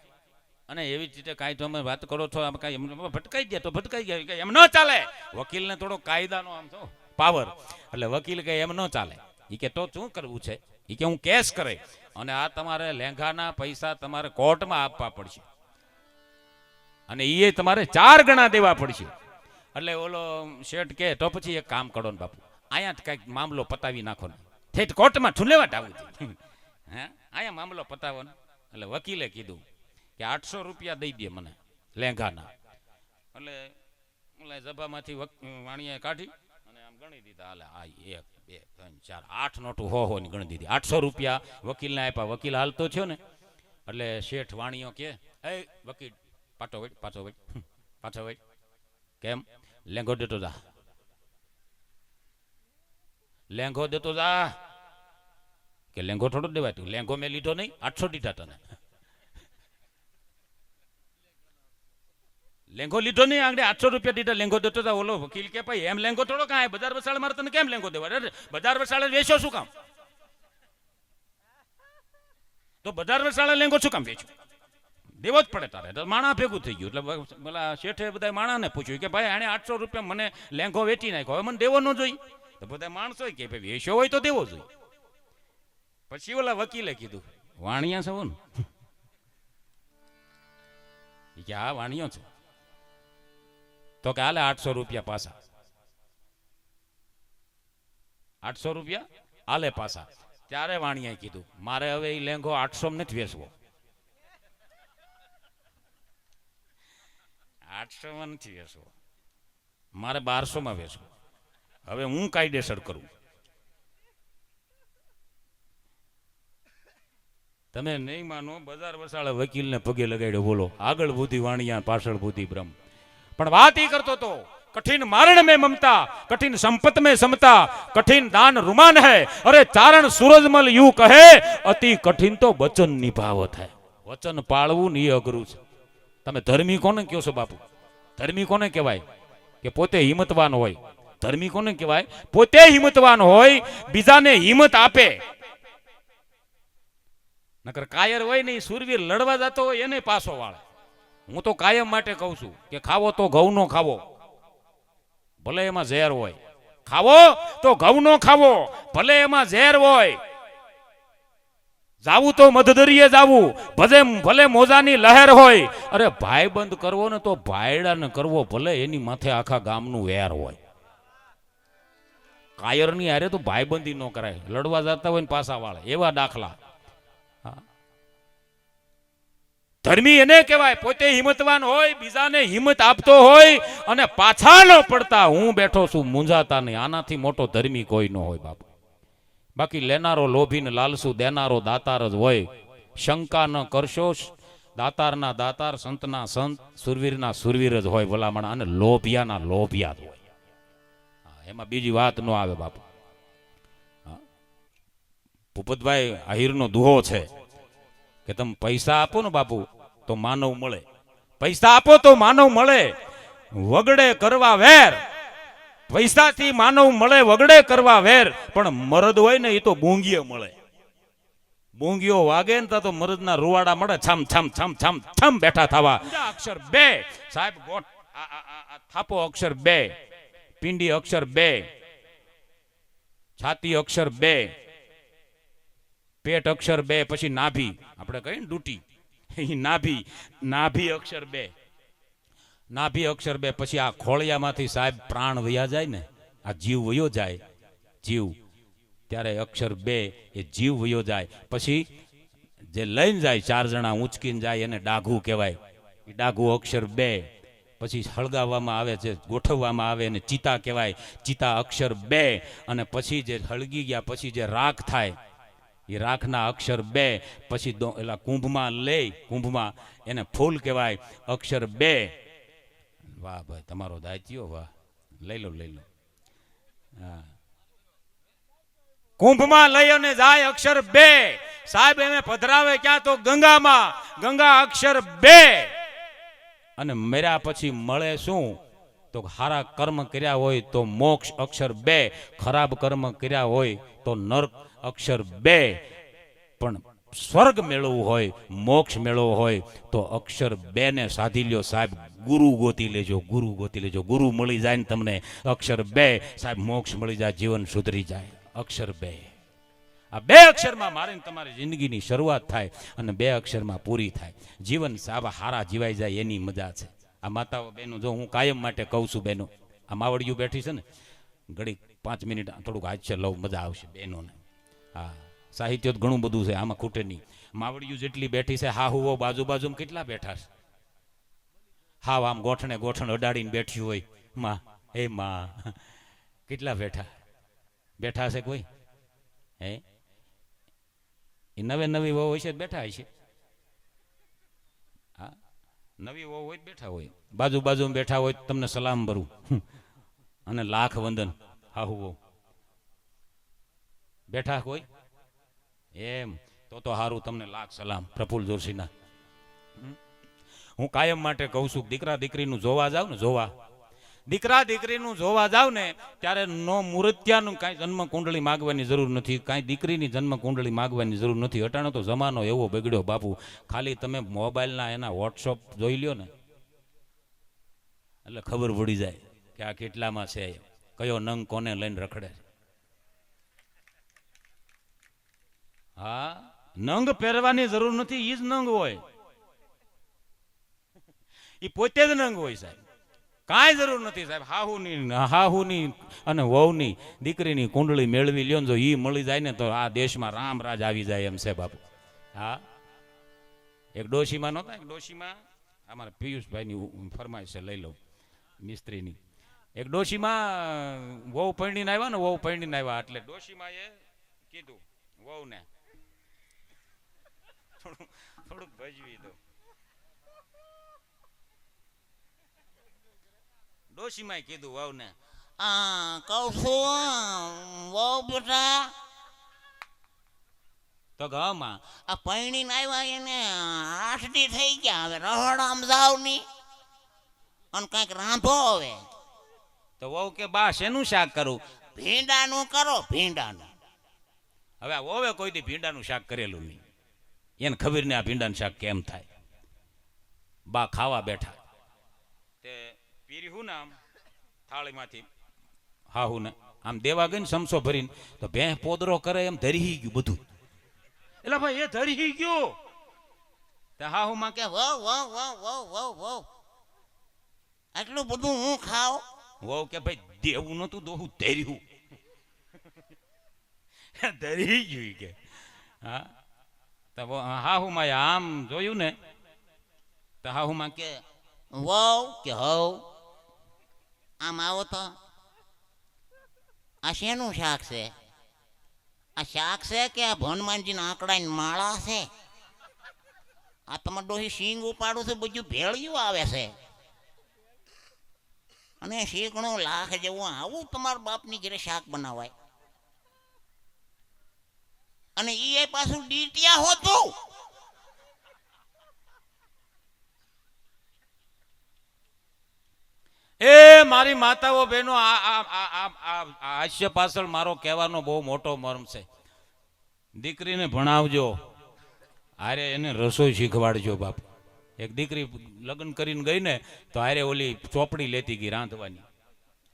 Speaker 1: અને એવી રીતે કાંઈ તમે વાત કરો છો કાંઈ ભટકાઈ ગયા તો ભટકાઈ ગયા, એમ ન ચાલે. વકીલને થોડો કાયદાનો આમ તો પાવર. એટલે વકીલ કે એમ ન ચાલે. એ કે તો શું કરવું છે? એ કે હું કેસ કરે અને આ તમારે લેંઘાના પૈસા તમારે કોર્ટમાં આપવા પડશે અને એ તમારે 4 ગણા દેવા પડશે. એટલે ઓલો શેઠ કે તો પછી એક કામ કરો ને બાપુ, અહીંયા કંઈક મામલો પતાવી નાખો ને, ઠેઠ કોર્ટમાં ઠુલેવાટ આવું હે, અહીંયા મામલો પતાવો ને. એટલે વકીલે કીધું કે 800 રૂપિયા દઈ દે મને લેંઘાના. એટલે જબામાંથી વાણીએ કાઢી અને આમ ગણી દીધા. હાલે આ 1 2 3 4 8 નોટું હો ની ગણી દીધી. 800 રૂપિયા વકીલને આપ્યા. વકીલ હાલતો થયો ને એટલે શેઠ વાણીઓ કે એ વકીલ પાછો વઈ કેમ લેંઘો દેતો જા, લેંઘો દેતો જા. કે લેંઘો થોડો દેવાય, તું લેંઘો મેં લીધો નહીં, 800 દીધા તને. લેંઘો લીધો નહીં, આગળ 800 રૂપિયા દીધા, લેંઘો દેતો જા. ઓલો વકીલ કે ભાઈ એમ લેંઘો થોડો કાંઈ, બજાર વસાળે મારે તને કેમ લેંઘો દેવા? બજાર વસાળે વેચો શું કામ? તો બજાર વસાળે લેંઘો શું કામ વેચો? દેવો જ પડે તારે. તો માણા ભેગું થઈ ગયું. એટલે પેલા શેઠે બધા માણાને પૂછ્યું કે ભાઈ આને 800 રૂપિયા મને લેંઘો વેચી નાખ્યો, હવે મને દેવો ન જોઈ. તો બધા માણસો કે ભાઈ વેચ્યો હોય તો દેવો જોઈએ. પછી ઓલા વકીલે કીધું વાણિયા છો ને? કે હા વાણિયો છે. તો કે હાલે 800 રૂપિયા પાછા, 800 રૂપિયા હાલે પાછા. ત્યારે વાણિયાએ કીધું મારે હવે એ લેંઘો 800 માં નથી વેચવો, 800 માં નથી વેચવો, મારે 1200 માં વેચવો. હવે હું કાયદેસર કરું. તમે નહીં માનો, બજાર વસાળે વકીલને પગે લગાડ્યો. બોલો, આગળ બુદ્ધિ વાણિયા, પાછળ બુદ્ધિ બ્રહ્મ. પણ વાત એ કરતો તો कठिन मारण में ममता, कठिन संपत में समता, कठिन दान रुमान है, अरे चारण सूरजमल यूं कहे, अति कठिन तो वचन निभावत है. वचन पाळવું ની અઘરું છે. તમે ધર્મી કોને કહો છો બાપુ? ધર્મી કોને કહેવાય? કે પોતે હિંમતવાન હોય. ધર્મી કોને કહેવાય? પોતે હિંમતવાન હોય, બીજાને હિંમત આપે. નકર કાયર હોય ને, સુરવીર લડવા જતો હોય એને પાછો વાળે. હું તો કાયમ માટે કહું છું કે ખાવો તો ઘઉંનો ખાવો, ભલે એમાં ઝેર હોય. ખાવો તો ઘઉંનો ખાવો, ભલે એમાં ઝેર હોય. જાવું તો મધદરિયે જાવું, ભલે મોજાની લહેર હોય. અરે ભાઈબંધ કરવો ને તો ભાઈડાને કરવો, ભલે એની માથે આખા ગામનું વેર હોય. કાયરની હારે તો ભાઈબંધી ન કરાય. લડવા જતા હોય ને પાછા વાળે, એવા દાખલા. ધર્મી એને કહેવાય પોતે હિંમતવાન હોય, બીજાને હિંમત આપતો હોય અને પાછા ન પડતા હું બેઠો છું મૂંઝાતા નહીં. આનાથી મોટો ધર્મી કોઈ ન હોય બાપુ. બાકી લેનારો લોભીને લાલસુ, દેનારો દાતાર જ હોય. શંકા ન કરશો, દાતારના દાતાર, સંતના સંત, સુરવીરના સુરવીર જ હોય ભલામણ. અને લોભિયાના લોભિયા જ હોય. એમાં બીજી વાત ન આવે બાપુ. ભૂપતભાઈ આહિરનો દુહો છે કે તમે પૈસા આપો ને બાપુ તો માનવ મળે. પૈસા આપો તો માનવ મળે, વગડે કરવા વેર. પૈસાથી માનવ મળે, વગડે કરવા વેર. પણ મરદ હોય ને એ તો બૂંગીએ મળે. બૂંગીઓ વાગે ને તો મરદના રૂવાડા મળે, છમ છમ છમ છમ છમ બેઠા થવા. અક્ષર 2 સાહેબ, ગોટ થાપો અક્ષર 2, પિંડી અક્ષર 2, છાતી અક્ષર 2, પેટ અક્ષર 2, પછી નાભી, આપણે કહીએ ને ડૂટી, નાભી, નાભી અક્ષર 2, નાભી અક્ષર 2. પછી આ ખોળિયામાંથી સાહેબ પ્રાણ વયા જાય ને, આ જીવ વયો જાય, જીવ, ત્યારે અક્ષર 2 એ જીવ વયો જાય. પછી જે લઈને જાય 4 જણા ઊંચકીને જાય એને ડાઘું કહેવાય. એ ડાઘું અક્ષર 2. પછી હળગાવવામાં આવે છે, ગોઠવવામાં આવે એને ચિતા કહેવાય. ચિતા અક્ષર 2. અને પછી જે હળગી ગયા પછી જે રાખ થાય એ રાખના અક્ષર 2. પછી એલા કુંભમાં લઈ, કુંભમાં એને ફૂલ કહેવાય, અક્ષર 2. વાહ ભાઈ, તમારો દાયતીઓ, વાહ, લઈ લો લઈ લો. હા, કુંભમાં લઈ અને જાય અક્ષર 2. સાહેબ એને પધરાવે ક્યાં? તો ગંગામાં. ગંગા અક્ષર 2. અને મર્યા પછી મળે શું? તો સારા કર્મ કર્યા હોય તો મોક્ષ અક્ષર 2, ખરાબ કર્મ કર્યા હોય તો નરક અક્ષર 2. પણ સ્વર્ગ મેળવવું હોય, મોક્ષ મેળવવો હોય તો અક્ષર 2 ને સાધી લ્યો સાહેબ. ગુરુ ગોતી લેજો, ગુરુ ગોતી લેજો. ગુરુ મળી જાય ને તમને અક્ષર 2 સાહેબ મોક્ષ મળી જાય, જીવન સુધરી જાય. અક્ષર 2, આ 2 અક્ષરમાં મારીને તમારી જિંદગીની શરૂઆત થાય અને 2 અક્ષરમાં પૂરી થાય. જીવન સાવા હારા જીવાઈ જાય એની મજા છે. આ માતાઓ બહેનો, જો હું કાયમ માટે કહું છું બહેનો, આ માવડિયું બેઠી છે ને, ઘડી 5 મિનિટ થોડુંક હાથે લઉં, મજા આવશે બહેનોને. હા, સાહિત્ય તો ઘણું બધું છે, આમાં ખૂટે નહીં. માવડિયું જેટલી બેઠી છે, હા હુઓ બાજુમાં કેટલા બેઠા છે. હાવ આમ ગોઠણે અડાડીને બેઠી હોય માં, હે માં, કેટલા બેઠા છે કોઈ? હે, એ નવી વહુ હોય છે બેઠા હોય છે. હા, નવી વહુ હોય બેઠા હોય, બાજુમાં બેઠા હોય તમને સલામ ભરું અને લાખ વંદન. હાહુ વહુ બેઠા કોઈ? એમ તો હારું, તમને લાખ સલામ પ્રફુલ્લ જોશીના. હું કાયમ માટે કહું છું, દીકરા દીકરીનું જોવા જાવ ને, દીકરા દીકરીનું જોવા જાવ ને, ત્યારે નો મૂર્ત્યાનું કાંઈ જન્મ કુંડળી માગવાની જરૂર નથી, કાંઈ દીકરીની જન્મ કુંડળી માગવાની જરૂર નથી. અટાણે તો જમાનો એવો બગડ્યો બાપુ, ખાલી તમે મોબાઈલના એના વોટ્સઅપ જોઈ લ્યો ને એટલે ખબર પડી જાય કે આ કેટલામાં છે, કયો નંગ કોને લઈને રખડે. હા, નંગ પહેરવાની જરૂર નથી, ઈ જ નંગ હોય, ઈ પોતે જ નંગ હોય સાહેબ. કાંઈ જરૂર નથી સાહેબ. હાહુની અને વહુની દીકરીની કુંડળી મેળવી લ્યો ને, જો ઈ મળી જાય ને તો આ દેશમાં રામ રાજ આવી જાય એમ છે બાપુ. હા, એક ડોશીમાં નહોતા, એક ડોશીમાં અમારા પિયુષભાઈની ફરમાઈશ છે, લઈ લઉં મિસ્ત્રીની. એક ડોશીમાં વહુ પૈણીને આવ્યા એટલે ડોશીમાં એ કીધું વહુને થોડુંક ભજવી દો. ડોશીમાં કીધું વહુને, કહું છું વહુ બેટા, તો ગામમાં આ પૈણીને આવ્યા એને 8 દી થઈ ગયા, હવે રહોડામાં જાવ ની અને કંઈક રાંધો હવે. તો વહુ કે બા શેનું શાક કરું? ભીંડાનું કરો, ભીંડાનું. હવે આ વહુએ કોઈ દી ભીંડાનું શાક કરેલું નહીં, એને ખબર નહીં આ ભીંડાનું શાક કેમ થાય. બા ખાવા બેઠા, તે પીર્યું ને આમ થાળીમાંથી હાહુ ને આમ દેવા ગઈ ને સમસો ભરીને, તો ભેં પોદરો કરે એમ ધરી ગયું બધું. એટલે ભાઈ એ ધરી ગયું, તે હાહુ માં કે વહુ વહુ વહુ વહુ વહુ વહુ આટલું બધું હું ખાવ? વહુ કે ભાઈ દેવું નતું, દોહું ધર્યું. ધરી ગયું કે. હા, તો હાહુ માં આમ જોયું ને, તો હાહુ માં કે વહુ કે હવ આમ આવો તો, આ શેનું શાક છે? આ શાક છે કે આ હનુમાનજીના આંકડાની માળા છે? આ તમારે ડોહી સિંગ ઉપાડું છે, બધું ભેળિયું આવે છે, અને શીકણું લાખ જેવું આવું તમારા બાપની ઘરે શાક બનાવાય, અને એ પાછું ડીટિયા હોતું. એ મારી માતાઓ બહેનો, હાસ્ય પાછળ મારો કહેવાનો બહુ મોટો મર્મ છે. દીકરીને ભણાવજો, હારે એને રસોઈ શીખવાડજો બાપુ. એક દીકરી લગ્ન કરીને ગઈ ને, તો હારે ઓલી ચોપડી લેતી ગઈ રાંધવાની,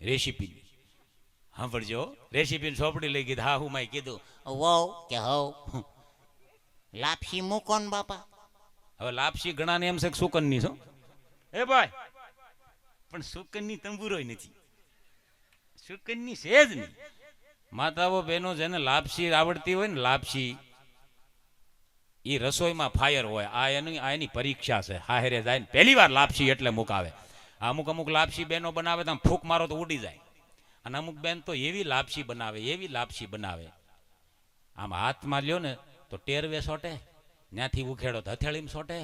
Speaker 1: રેસીપી. સાંભળજો, રેસીપીની ચોપડી લઈ ગઈ. હા, હું માય કીધું વહુ કે હવ લાપસી મૂકો ને બાપા. હવે લાપસી ઘણાને એમ છે કે સુકનની છો, એ ભાઈ, પણ સુકનની તંબુરોય નથી, સુકનની છે જ નહીં. માતાઓ બહેનો, જેને લાપસી આવડતી હોય ને, લાપસી એ રસોઈમાં ફાયર હોય. એની પરીક્ષા છે. હારે જાય ને પહેલી વાર લાપસી એટલે મુકાવે. અમુક લાપસી બહેનો બનાવે તો ફૂંક મારો તો ઉડી જાય, અને અમુક બેન તો એવી લાપસી બનાવે, આમ હાથમાં લ્યો ને તો ટેરવે સોટે, ત્યાંથી ઉખેડો તો હથેળીમાં સોટે,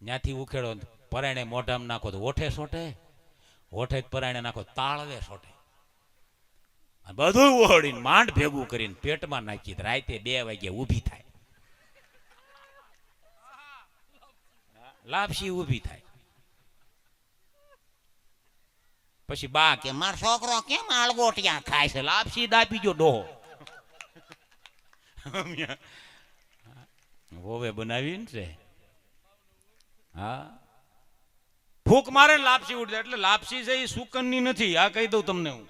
Speaker 1: ત્યાંથી ઉખેડો પરાયણે મોઢામાં નાખો તો ઓઠે સોટે, ઓઠે પરાયણે નાખો તાળવે સોટે, બધું ઓળીને માંડ ભેગું કરીને પેટમાં નાખી રાતે 2 વાગે ઊભી થાય, લાપસી ઊભી થાય. પછી બા કે મારો છોકરો કેમ આળગોટિયા ખાય છે? લાપસી દાપી ગયો ડોહો. હોવે બનાવી ને છે. હા, ફૂક મારે ને લાપસી ઉડે. એટલે લાપસી છે એ સુકનની નથી, આ કહી દઉં તમને હું.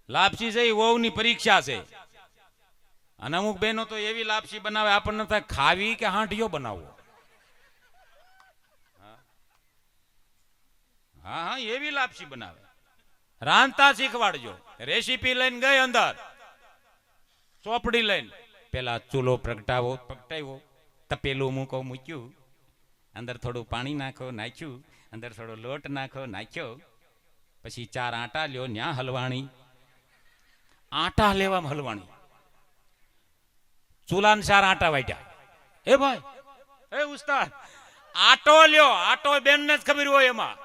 Speaker 1: લાપસી છે એ વહુની પરીક્ષા છે. અને અમુક બહેનો તો એવી લાપસી બનાવે આપણને થાય ખાવી કે હાંઠિયો બનાવવો. હા હા, એવી લાપસી બનાવે. રાંધતા શીખવાડજો. રેસીપી લઈને ગઈ અંદર, ચોપડી લઈને પેલા ચૂલો પ્રગટાવ્યો, તપેલું મૂક્યું, અંદર થોડું પાણી નાખ્યું, અંદર થોડો લોટ નાખ્યો, પછી 4 આટા લ્યો, ન્યા હલવાણી. આટા લેવામાં હલવાણી. ચૂલાને 4 આટા વાટ્યા. એ ભાઈ, એ ઉસ્તાદ, આટો લ્યો. આટો બેનને જ ખબર હોય એમાં.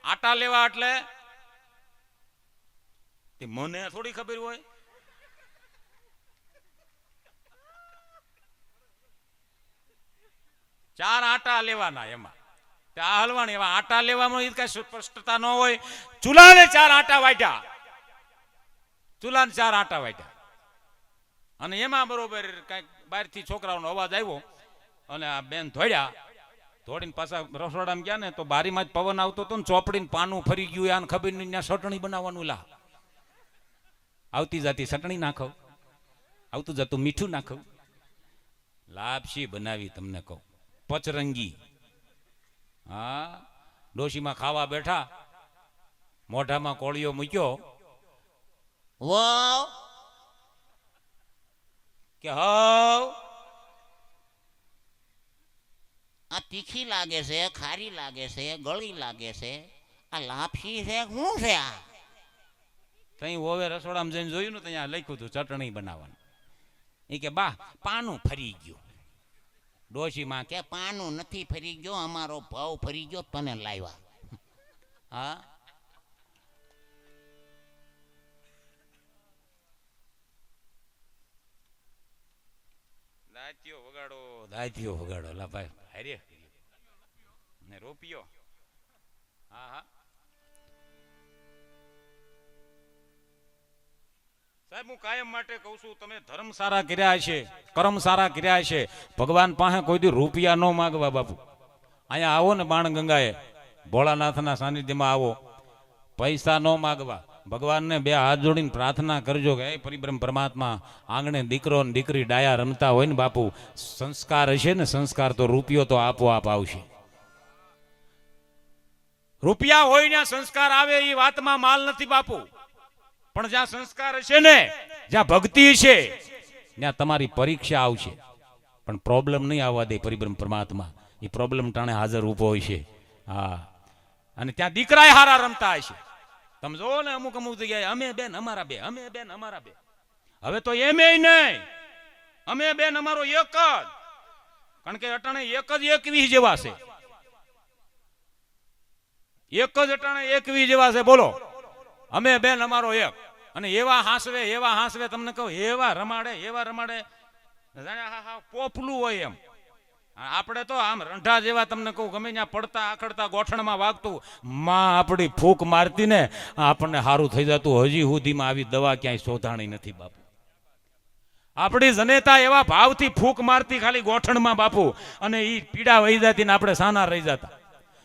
Speaker 1: આટા લેવા એટલે મને થોડી ખબર હોય. ચાર આટા લેવાના એમાં. આ હલવાણી. એવા આટા લેવામાં કઈ સ્પષ્ટતા ન હોય. ચૂલાને 4 આટા વાટ્યા. ચૂલાને 4 આટા વાટ્યા. અને એમાં બરોબર કઈક બહારથી છોકરાઓનો અવાજ આવ્યો અને આ બેન દોડીને પાછા રસોડામાં ગયા ને તો બારીમાં જ પવન આવતો હતો ને ચોપડીને પાનું ફરી ગયું. આને ખબર નહીં, ત્યાં ચટણી બનાવવાનું. લા આવતી જાતી ચટણી નાખો, આવતું જતું મીઠું નાખો. લાપસી બનાવી તમને કહું, પચરંગી. હા, ડોશીમાં ખાવા બેઠા, મોઢામાં કોળિયો મૂક્યો. વાવ કે હાવ
Speaker 2: આ તીખી લાગે છે, ખારી લાગે છે, ગળી લાગે છે, આ લાપસી છે શું છે? આ
Speaker 1: તઈ ઓવે રસોડામાં જઈને જોયું ને ત્યાં લખ્યું હતું ચટણી બનાવવાનું. એ કે બા પાનું ફરી ગયું. ડોશીમાં
Speaker 2: કે પાનું નથી ફરી ગયો, અમારો ભાવ ફરી ગયો, તને લાવ્યા.
Speaker 1: હા, દાંતીઓ વગાડો લા ભાઈ. હારે ને રોપિયો. હા હા સાહેબ, હું કાયમ માટે કહું છું, તમે ધર્મ સારા કર્યા છે, કર્મ સારા કર્યા છે, ભગવાન પાસે કોઈ દી રૂપિયા ન માગવા બાપુ. અહીંયા આવો ને બાણ ગંગાએ, ભોળાનાથના સાનિધ્યમાં આવો, પૈસા ન માગવા. ભગવાનને 2 હાથ જોડીને પ્રાર્થના કરજો કે હે પરિબ્રહ્મ પરમાત્મા, આંગણે દીકરો ને દીકરી ડાયા રમતા હોય ને બાપુ, સંસ્કાર હશે ને, સંસ્કાર તો રૂપિયો તો આપોઆપ આવશે. રૂપિયા હોય ને સંસ્કાર આવે એ વાતમાં માલ નથી બાપુ. પણ જ્યાં સંસ્કાર હશે ને, જ્યાં ભક્તિ છે, ત્યાં તમારી પરીક્ષા આવશે. પણ પ્રોબ્લેમ નહીં આવવા દે પરિબ્રહ્મ પરમાત્મા. એ પ્રોબ્લેમ ટાણે હાજર ઊભો હોય છે. હા, અને ત્યાં દીકરાએ હારા રમતા હશે. તમે જો ને અમુક જગ્યાએ અમે બેન અમારા બે, અમે બેન અમારા બે. હવે તો એમ નહીં, અમે બેન અમારો એક જ. કારણ કે અટાણે એક જ 21 જેવા છે. એક જ અટાણે 21 જેવા છે. બોલો, અમે બેન અમારો એક. અને એવા હાંસવે તમને કહું, એવા રમાડે પોપલું હોય એમ. આપણે તો આમ રંઢા જેવા તમને કહું, ગમે ત્યાં પડતા આખડતા ગોઠણમાં વાગતું. માં આપણી ફૂંક મારતી ને આપણને સારું થઈ જતું. હજી સુધીમાં આવી દવા ક્યાંય શોધાણી નથી બાપુ. આપણી જનેતા એવા ભાવથી ફૂંક મારતી ખાલી ગોઠણમાં બાપુ, અને એ પીડા વહી જતી ને આપણે સાના રહી જતા.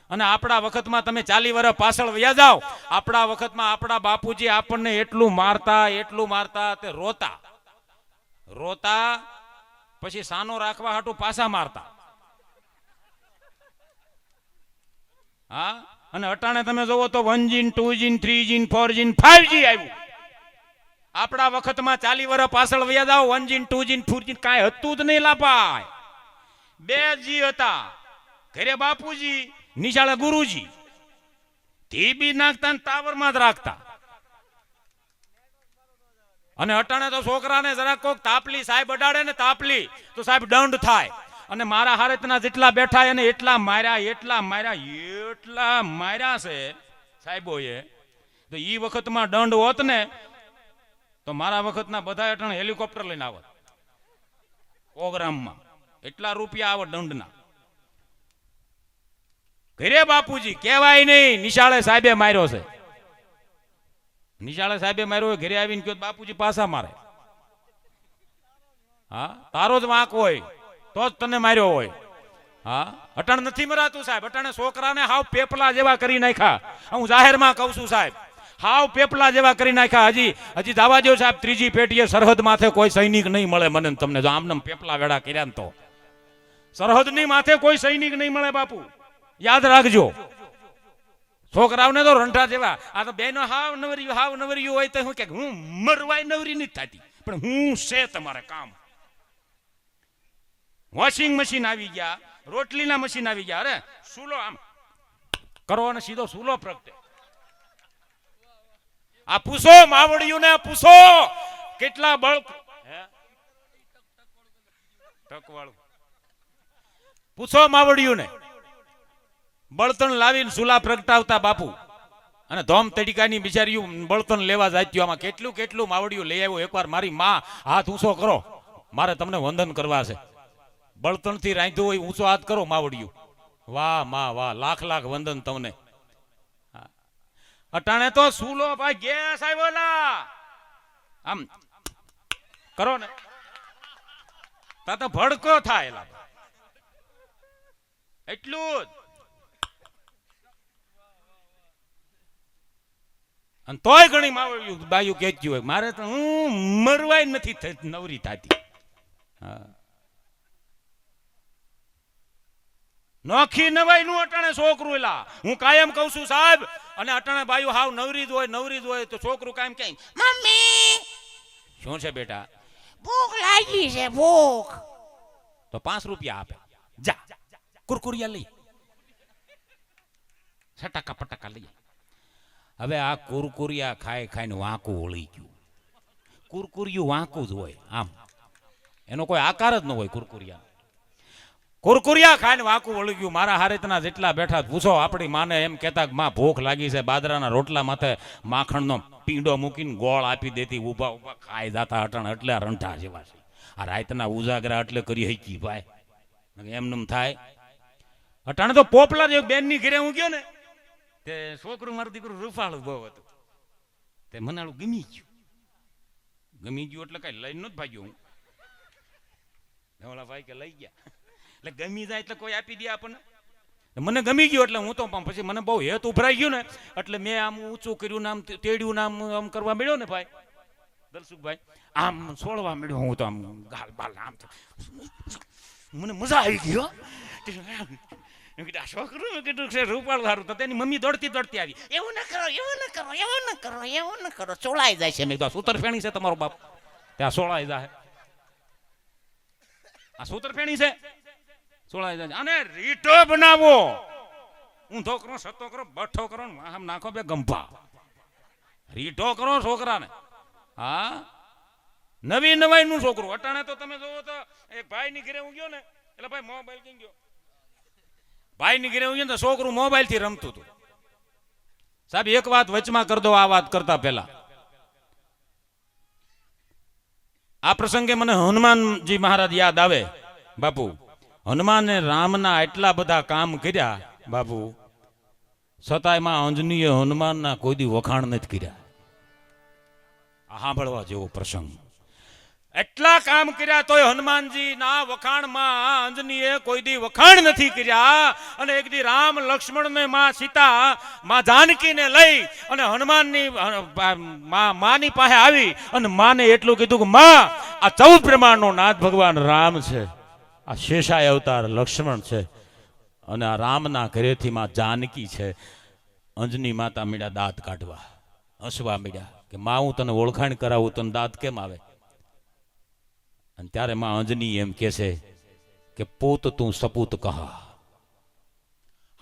Speaker 1: અને આપણા વખતમાં તમે 40 વર્ષ પાછળ વયા જાઓ, આપણા વખતમાં આપણા બાપુજી આપણને એટલું મારતા તે રોતા પછી સાનો રાખવા હાટું પાછા મારતા. હા, અને અટાણે તમે જોવો તો 1G 2G 3G 4G 5G આવ્યું. આપણા વખતમાં 40 વર્ષ પાછળ વયા જાઓ, 1G 2G 4G કાંઈ હતું જ નહીં લાપાય. 2G હતા. ઘરે બાપુજી, નિશાળે ગુરુજી. ધી બી નાખતા ને ટાવરમાં જ રાખતા. અને અટાણે તો છોકરાને જરા કોક તાપલી સાહેબ અડાડે ને, તાપલી તો સાહેબ દંડ થાય. અને મારા હારેતના જેટલા બેઠા એને એટલા માર્યા છે સાહેબોએ. તો ઈ વખતમાં દંડ હોત ને તો મારા વખતના બધા અટાણે હેલિકોપ્ટર લઈને આવત પ્રોગ્રામમાં. એટલા રૂપિયા આવત દંડના. ઘરે બાપુજી કહેવાય નહીં, નિશાળે સાહેબે માર્યો છે. નિશાળે સાહેબે માર્યો હોય, ઘરે આવીને કહ્યું બાપુજી પાછા મારે. હા, તારો જ વાંક હોય તો જ તને માર્યો હોય. હા અટાણ નથી મરાતું સાહેબ, અટાણે છોકરાને હાવ પેપલા જેવા કરી નાખ્યા. હું જાહેરમાં કહું છું સાહેબ, હાવ પેપલા જેવા કરી નાખ્યા. હજી દાવા દો સાહેબ, ત્રીજી પેટીએ સરહદ માથે કોઈ સૈનિક નહીં મળે મને ને તમને, જો આમને પેપલા વેડા કર્યા ને તો સરહદની માથે કોઈ સૈનિક નહીં મળે બાપુ, યાદ રાખજો. છોકરાઓને તો રંઠા જેવા, આ તો બેનો હાવ નવરિયું હોય તો હું કે હું મરવાય નવરી નથી થતી, પણ હું છે તમારે કામ. વોશિંગ મશીન આવી ગયા, રોટલીના મશીન આવી ગયા, અરે સૂલો આમ કરો અને સીધો સૂલો પ્રગટે. આ પૂછો માવડિયું ને, પૂછો કેટલા બળ ટકવાળું, પૂછો માવડિયું ને બળતણ લાવીને સૂલા પ્રગટાવતા બાપુ, અને ધોમ તડીકાની બિચારીયું બળતણ લેવા જાત્યું. આમાં કેટલું કેટલું માવડિયું લઈ આવ્યો. એકવાર મારી માં હાથ ઊંચો કરો, મારે તમને વંદન કરવા છે. બળતણ થી રાંધ્યું હોય ઊંચો હાથ કરો માવડિયું, વાહ માં વાહ, લાખ લાખ વંદન તમને. અટાણે તો સૂલો ભાઈ ગેસ આવ્યો ના આમ કરો ને તા તો ભડકો થાય એટલું જ. અને તોય ઘણી માવડિયું બાયું કહેતી હોય મારે તો હું મરવાય નથી નવરી થતી. નોખી નવાઈ નું અટાણે છોકરું એલા હું કાયમ કહું છું સાહેબ. અને અટાણે બાયું હાવ નવરી જ હોય તો છોકરું કાયમ કે
Speaker 2: મમ્મી
Speaker 1: શું છે બેટા,
Speaker 2: ભૂખ લાગી છે, ભૂખ.
Speaker 1: તો 5 રૂપિયા આપે, જા કુરકુરિયા લઈ, સટાકા પટાકા લઈ. હવે આ કુરકુરિયા ખાઈને વાંકું વળી ગયું. કુરકુરિયું વાંકું જ હોય આમ, એનો કોઈ આકાર જ ન હોય કુરકુરિયા. કુરકુરિયા ખાઈને વાંકું વળી ગયું. મારા હારેતના જેટલા બેઠા પૂછો, આપણી માને એમ કહેતા માં ભૂખ લાગી છે, બાજરાના રોટલા માથે માખણનો પીંડો મૂકીને ગોળ આપી દેતી, ઊભા ઊભા ખાઈ જાતા અટાણ એટલે રંઠા જેવા છે. આ રાતના ઉજાગરા એટલે કરી હકી ભાઈ, એમનેમ થાય. અટાણે તો પોપલા જે બેનની ઘરે હું ગયો ને, તે છોકરું મારું દીકરું રૂફાળું બહુ હતું, તે મનાળું ગમી ગયું એટલે કઈ લઈને નથી ભાગ્યો હું. ઓલા ભાઈ કે લઈ ગયા એટલે ગમી જાય એટલે કોઈ આપી દે આપણને. મને ગમી ગયું એટલે હું તો પછી મને બહુ હેત ઉભરાઈ ગયું ને, એટલે મેં આમ ઊંચું કર્યું નામ તેડ્યું નામ આમ કરવા મળ્યો ને ભાઈ દલસુખભાઈ, આમ છોડવા મળ્યો હું તો આમ ગાલ બાલ આમ મને મજા આવી ગયો. છોકરું કીધું છે રૂપાળું સારું, તો તેની મમ્મી દોડતી આવી,
Speaker 2: એવું ન કરો, એવું ન કરો, એવું ન કરો, એવું ન કરો, ચોળાઈ જાય છે.
Speaker 1: મેં કીધું સૂતર ફેણી છે તમારો બાપ, ત્યાં સોળાઈ જાય. આ સૂતર ફેણી છે, સોળાઈ જાય. અને રીટો બનાવો, ઊંધો કરો, સતો કરો, બઠ્ઠો કરો, આમ નાખો બે ગંભા, રીટો કરો છોકરાને. હા નવી નવાઈ નું છોકરું. અટાણે તો તમે જોવો તો એક ભાઈ ની ઘરે હું ગયો ને, એટલે ભાઈ મોબાઈલ કઈ ગયો, ભાઈ ની ઘરે હું ગયો ને છોકરું મોબાઈલ થી રમતું હતું. સાહેબ એક વાત વચમાં કરી દો, આ વાત કરતા પહેલા આ પ્રસંગે મને હનુમાનજી મહારાજ યાદ આવે. બાપુ હનુમાને રામના એટલા બધા કામ કર્યા બાપુ, છતાંય માં અંજનીએ હનુમાનના કોઈ દી વખાણ નથી કર્યા. આ સાંભળવા જેવો પ્રસંગ. એટલા કામ કર્યા તોય હનુમાનજી ના વખાણમાં અંજનીએ કોઈ દી વખાણ નથી કર્યા. અને એક દી રામ લક્ષ્મણ ને માં સીતા માં જાનકી ને લઈ અને હનુમાનની માની પાસે આવી અને માને એટલું કીધું કે માં આ 14 પ્રમાણનો નાથ ભગવાન રામ છે, આ શેષાય અવતાર લક્ષ્મણ છે, અને આ રામના ઘરેથી માં જાનકી છે. અંજની માતા મીડા દાંત કાઢવા, હસવા મીડા કે માં હું તને ઓળખાણ કરાવું, તને દાંત કેમ આવે? અને ત્યારે માં અંજની એમ કે છે કે પૂત તું સપૂત કહા,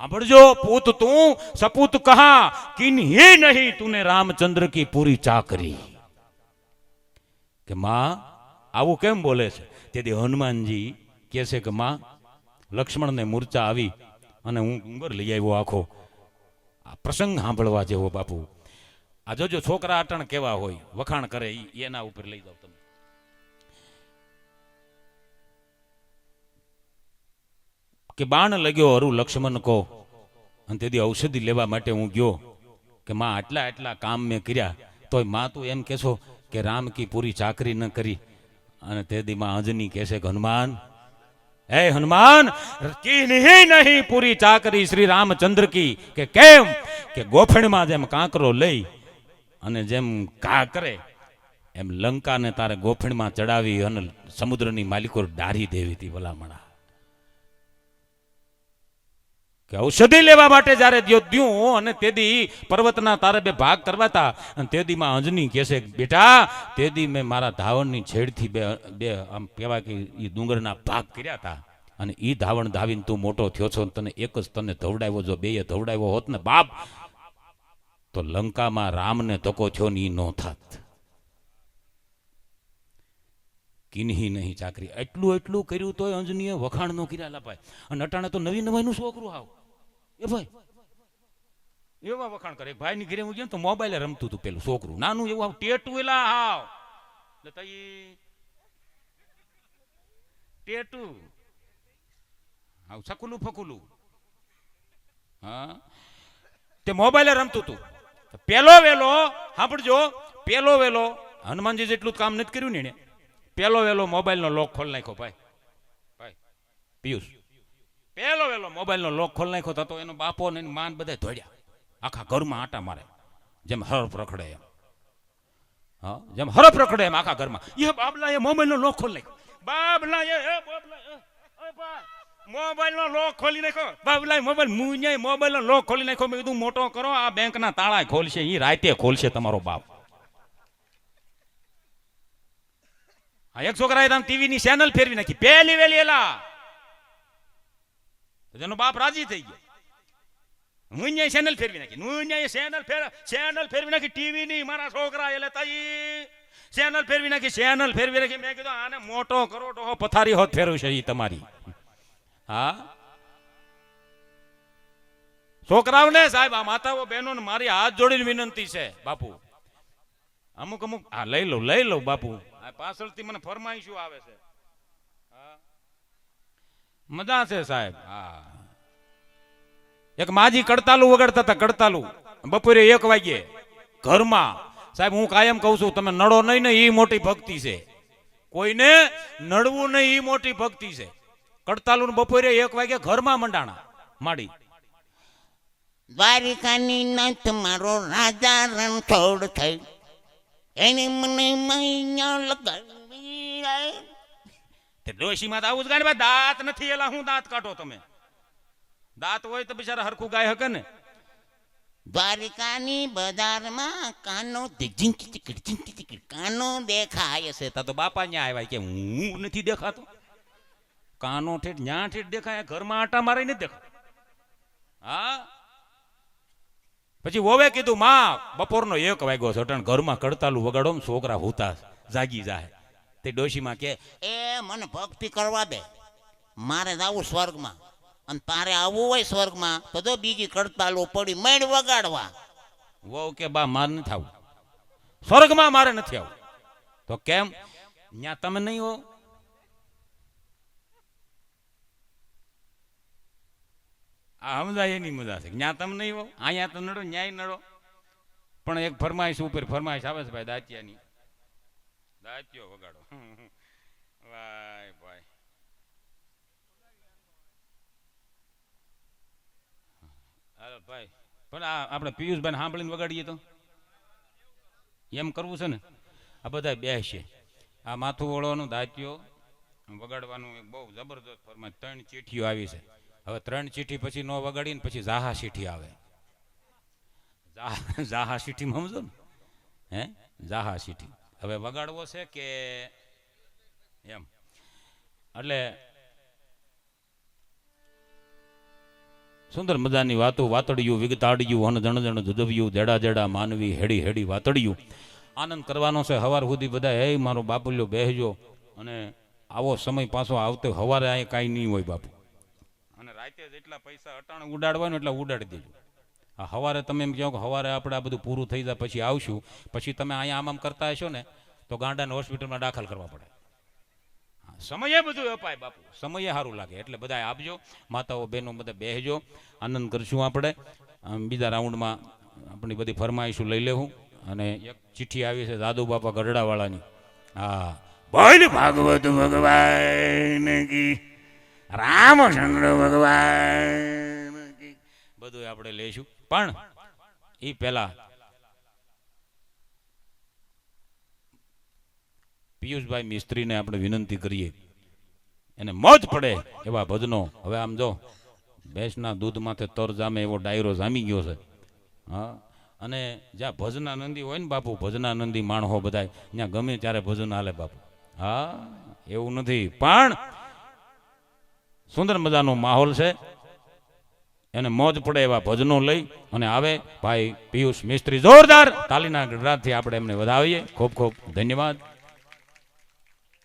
Speaker 1: સાંભળજો, પૂત તું સપૂત કહા, કિન હી નહીં તूने रामचंद्र की पूरी चाकरी. કે માં આવું કેમ બોલે છે? તેથી હનુમાનજી કહે છે કે માં લક્ષ્મણને મૂર્છા આવી અને હું ડુંગર લઈ આવ્યો આખો. આ પ્રસંગ સાંભળવા જેવો બાપુ. આ જોજો છોકરા અટણ કેવા હોય, વખાણ કરે, એના ઉપર લઈ જાવ તમે. કે બાણ લગ્યો અરુ લક્ષ્મણ કો, અને તેથી ઔષધિ લેવા માટે હું ગયો કે માં આટલા આટલા કામ મેં કર્યા, તોય માં તું એમ કહેશો કે રામ કી પૂરી ચાકરી ન કરી. અને તેથી માં અંજની કહેશે કે હનુમાન હે હનુમાન કી નહીં પૂરી ચાકરી શ્રી રામચંદ્ર કી કે કેમ કે ગોફણમાં જેમ કાંકરો લઈ અને જેમ ઘા કરે એમ લંકાને તારે ગોફણમાં ચડાવી અને સમુદ્રની માલિકો ડારી દેવી હતી ભલામણા કે ઔષધિ લેવા માટે જ્યારે દ્યું અને તેદી પર્વતના તારે બે ભાગ કરવાતા અને તેદીમાં અંજની કહેશે બેટા તેદી મેં મારા ધાવણની છેડથી બે આમ કહેવાય કે એ ડુંગરના ભાગ કર્યા હતા અને એ ધાવણ ધાવીને તું મોટો થયો છો તને એક જ તને ધવડાવ્યો જો બેએ ધવડાવ્યો હોત ને બાપ તો લંકામાં રામને ધક્કો થયો ને એ નો થાત કિન્હી નહીં ચાકરી એટલું કર્યું તોય અંજનીએ વખાણ નો કર્યા લાપાય અને અટાણે તો નવી નવાઈનું છોકરું આવ એ ભાઈ એવા વખાણ કરે ભાઈ ની ઘરે હું ગયો તો મોબાઈલે રમતું હતું પેલું છોકરું નાનું એવું ટેટુએલા હાવ ટેટુ હાવ સકુલું ફકુલું હા તે મોબાઈલે રમતું હતું પેલો વેલો સાંભળજો પેલો વેલો હનુમાનજી જેટલું જ કામ નથી કર્યું ને એને પેલો વેલો મોબાઈલનો લોક ખોલ નાખ્યો ભાઈ પિયુષ પેલો વેલો મોબાઈલનો લોક ખોલ નાખ્યો થતો એનો બાપો ને માન બધા ધોડ્યા આખા ઘરમાં આટા મારે જેમ હરફ રખડે એમ હા જેમ હરફ રખડે એમ આખા ઘરમાં એ બાબલા એ મોબાઈલનો લોક ખોલ નાખ્યો બાબલા મોબાઈલનો લોક ખોલી નાખ્યો બાબલા મોબાઈલ મુંજાય મોબાઈલનો લોક ખોલી નાખ્યો મેં કીધું મોટો કરો આ બેંકના તાળા ખોલશે એ રાતે ખોલશે તમારો બાપ એક છોકરાએ તમે ટીવી ની ચેનલ ફેરવી નાખી પહેલી વેલી એલા જેનો બાપ રાજી થઈ ગયો હું ચેનલ ફેરવી નાખી હું ચેનલ ફેરવી નાખી ટીવી ની મારા છોકરા એટલે તાઈ ચેનલ ફેરવી નાખી મેં કીધું આને મોટો કરો ડોહો પથારી હોત ફેરવું છે એ તમારી હા છોકરાઓને સાહેબ આ માતાઓ બહેનો મારી હાથ જોડીને વિનંતી છે બાપુ અમુક હા લઈ લો બાપુ પાછળથી મને ફરમાઈશું આવે છે મજા છે સાહેબ હા એક માજી કડતાલું વગાડતા હતા કડતાલું બપોરે 1 વાગ્યે ઘરમાં સાહેબ હું કાયમ કહું છું તમે નડો નહીં ને એ મોટી ભક્તિ છે કોઈને નડવું નહીં એ મોટી ભક્તિ છે કડતાલું બપોરે 1 વાગ્યે ઘરમાં મંડાણા માડી
Speaker 2: દ્વારિકાની નાથ મારો રાજા રણછોડ થઈ એને મને મૈયા લગાવી
Speaker 1: તે ડોશીમાં તો આવું જ ગાડી દાંત નથી એલા હું દાંત કાઢો તમે દાંત હોય તો બિચારા હરખું ગાય હકે ને
Speaker 2: દ્વારિકાની બજારમાં કાનો કાનો દેખાય છે
Speaker 1: તો બાપા ન્યા આવ્યા કે હું નથી દેખાતો કાનો ઠેઠ ન્યા ઠેઠ દેખાય ઘરમાં આટા મારે નથી દેખાતો હા પછી વોવે કીધું માં બપોરનો 1 વાગ્યો છે અટાણ ઘરમાં કડતાલું વગાડો છોકરા હુતા જાગી જાય તે ડોશીમાં કે
Speaker 2: એ મને ભક્તિ કરવા દે મારે જાવું સ્વર્ગમાં અને તારે આવવું હોય સ્વર્ગમાં તો જો બીજી કડતાલું પડી મેળ વગાડવા
Speaker 1: વહુ કે બા મારે નથી આવું સ્વર્ગમાં મારે નથી આવું તો કેમ ન્યા તમે નહીં હો આ સમજાય એની મજા છે ન્યા તમે નહીં હો અહીંયા તો નડો ન્યાય નડો પણ એક ફરમાઈશ ઉપર ફરમાઈશ આવે છે ભાઈ દાંતિયાની દાંતિયો વગાડો ભાઈ ભાઈ હાલો ભાઈ પણ આ આપણે પિયુષભાઈ સાંભળીને વગાડીએ તો એમ કરવું છે ને આ બધા બેસશે આ માથું વળવાનું દાંતિયો વગાડવાનું બહુ જબરદસ્ત ફરમાઈશ 3 ચીઠીઓ આવી છે હવે 3 ચીઠી પછી નો વગાડીને પછી જાહા ચીઠી આવે જાહા ચીઠી સમજો ને હે જાહા ચીઠી હવે વગાડવો છે કે એમ એટલે સુંદર મજાની વાતો વાતડિયું વિગતાડિયું હન જણ જણ જુદવ્યું જેડા જેડા માનવી હેડી હેડી વાતડિયું આનંદ કરવાનો છે હવાર સુધી બધા હે મારો બાપુલ્યો બેહજો અને આવો સમય પાછો આવતો હવારે અહીં કાંઈ નહીં હોય બાપુ અને રાતે જેટલા પૈસા અટાણે ઉડાડવાનું એટલે ઉડાડી દેજો આ હવારે તમે એમ કહો કે હવારે આપણે આ બધું પૂરું થઈ જાય પછી આવશું પછી તમે અહીંયા આમ કરતા હશો ને તો ગાંડાને હોસ્પિટલમાં દાખલ કરવા પડે સમયે બધું અપાય બાપુ સમયે સારું લાગે એટલે બધા આપજો માતાઓ બહેનો બધા બેહજો આનંદ કરશું આપણે બીજા રાઉન્ડમાં આપણી બધી ફરમાઈશું લઈ લેવું અને એક ચિઠ્ઠી આવી છે દાદુ બાપા ગઢડાવાળાની હા બોલ ભાગવત ભગવાન કી રામચંદ્ર ભગવાન બધું આપણે લઈશું, પણ એ પહેલા પિયુષભાઈ મિસ્ત્રીને આપણે વિનંતી કરીએ, એને મોજ પડે એવા ભજનો. હવે આમ જો ભેંસના દૂધ માથે તર જામે એવો ડાયરો જામી ગયો છે. હા, અને જ્યાં ભજનાનંદી હોય ને બાપુ, ભજનાનંદી માણસો બધા ત્યાં ગમે ત્યારે ભજન હાલે બાપુ. હા, એવું નથી, પણ સુંદર મજાનો માહોલ છે, એને મોજ પડે એવા ભજનો લઈ અને આવે ભાઈ પિયુષ મિસ્ત્રી. જોરદાર તાલીના ગઢરાથી આપણે એમને વધાવીએ. ખૂબ ખૂબ ધન્યવાદ.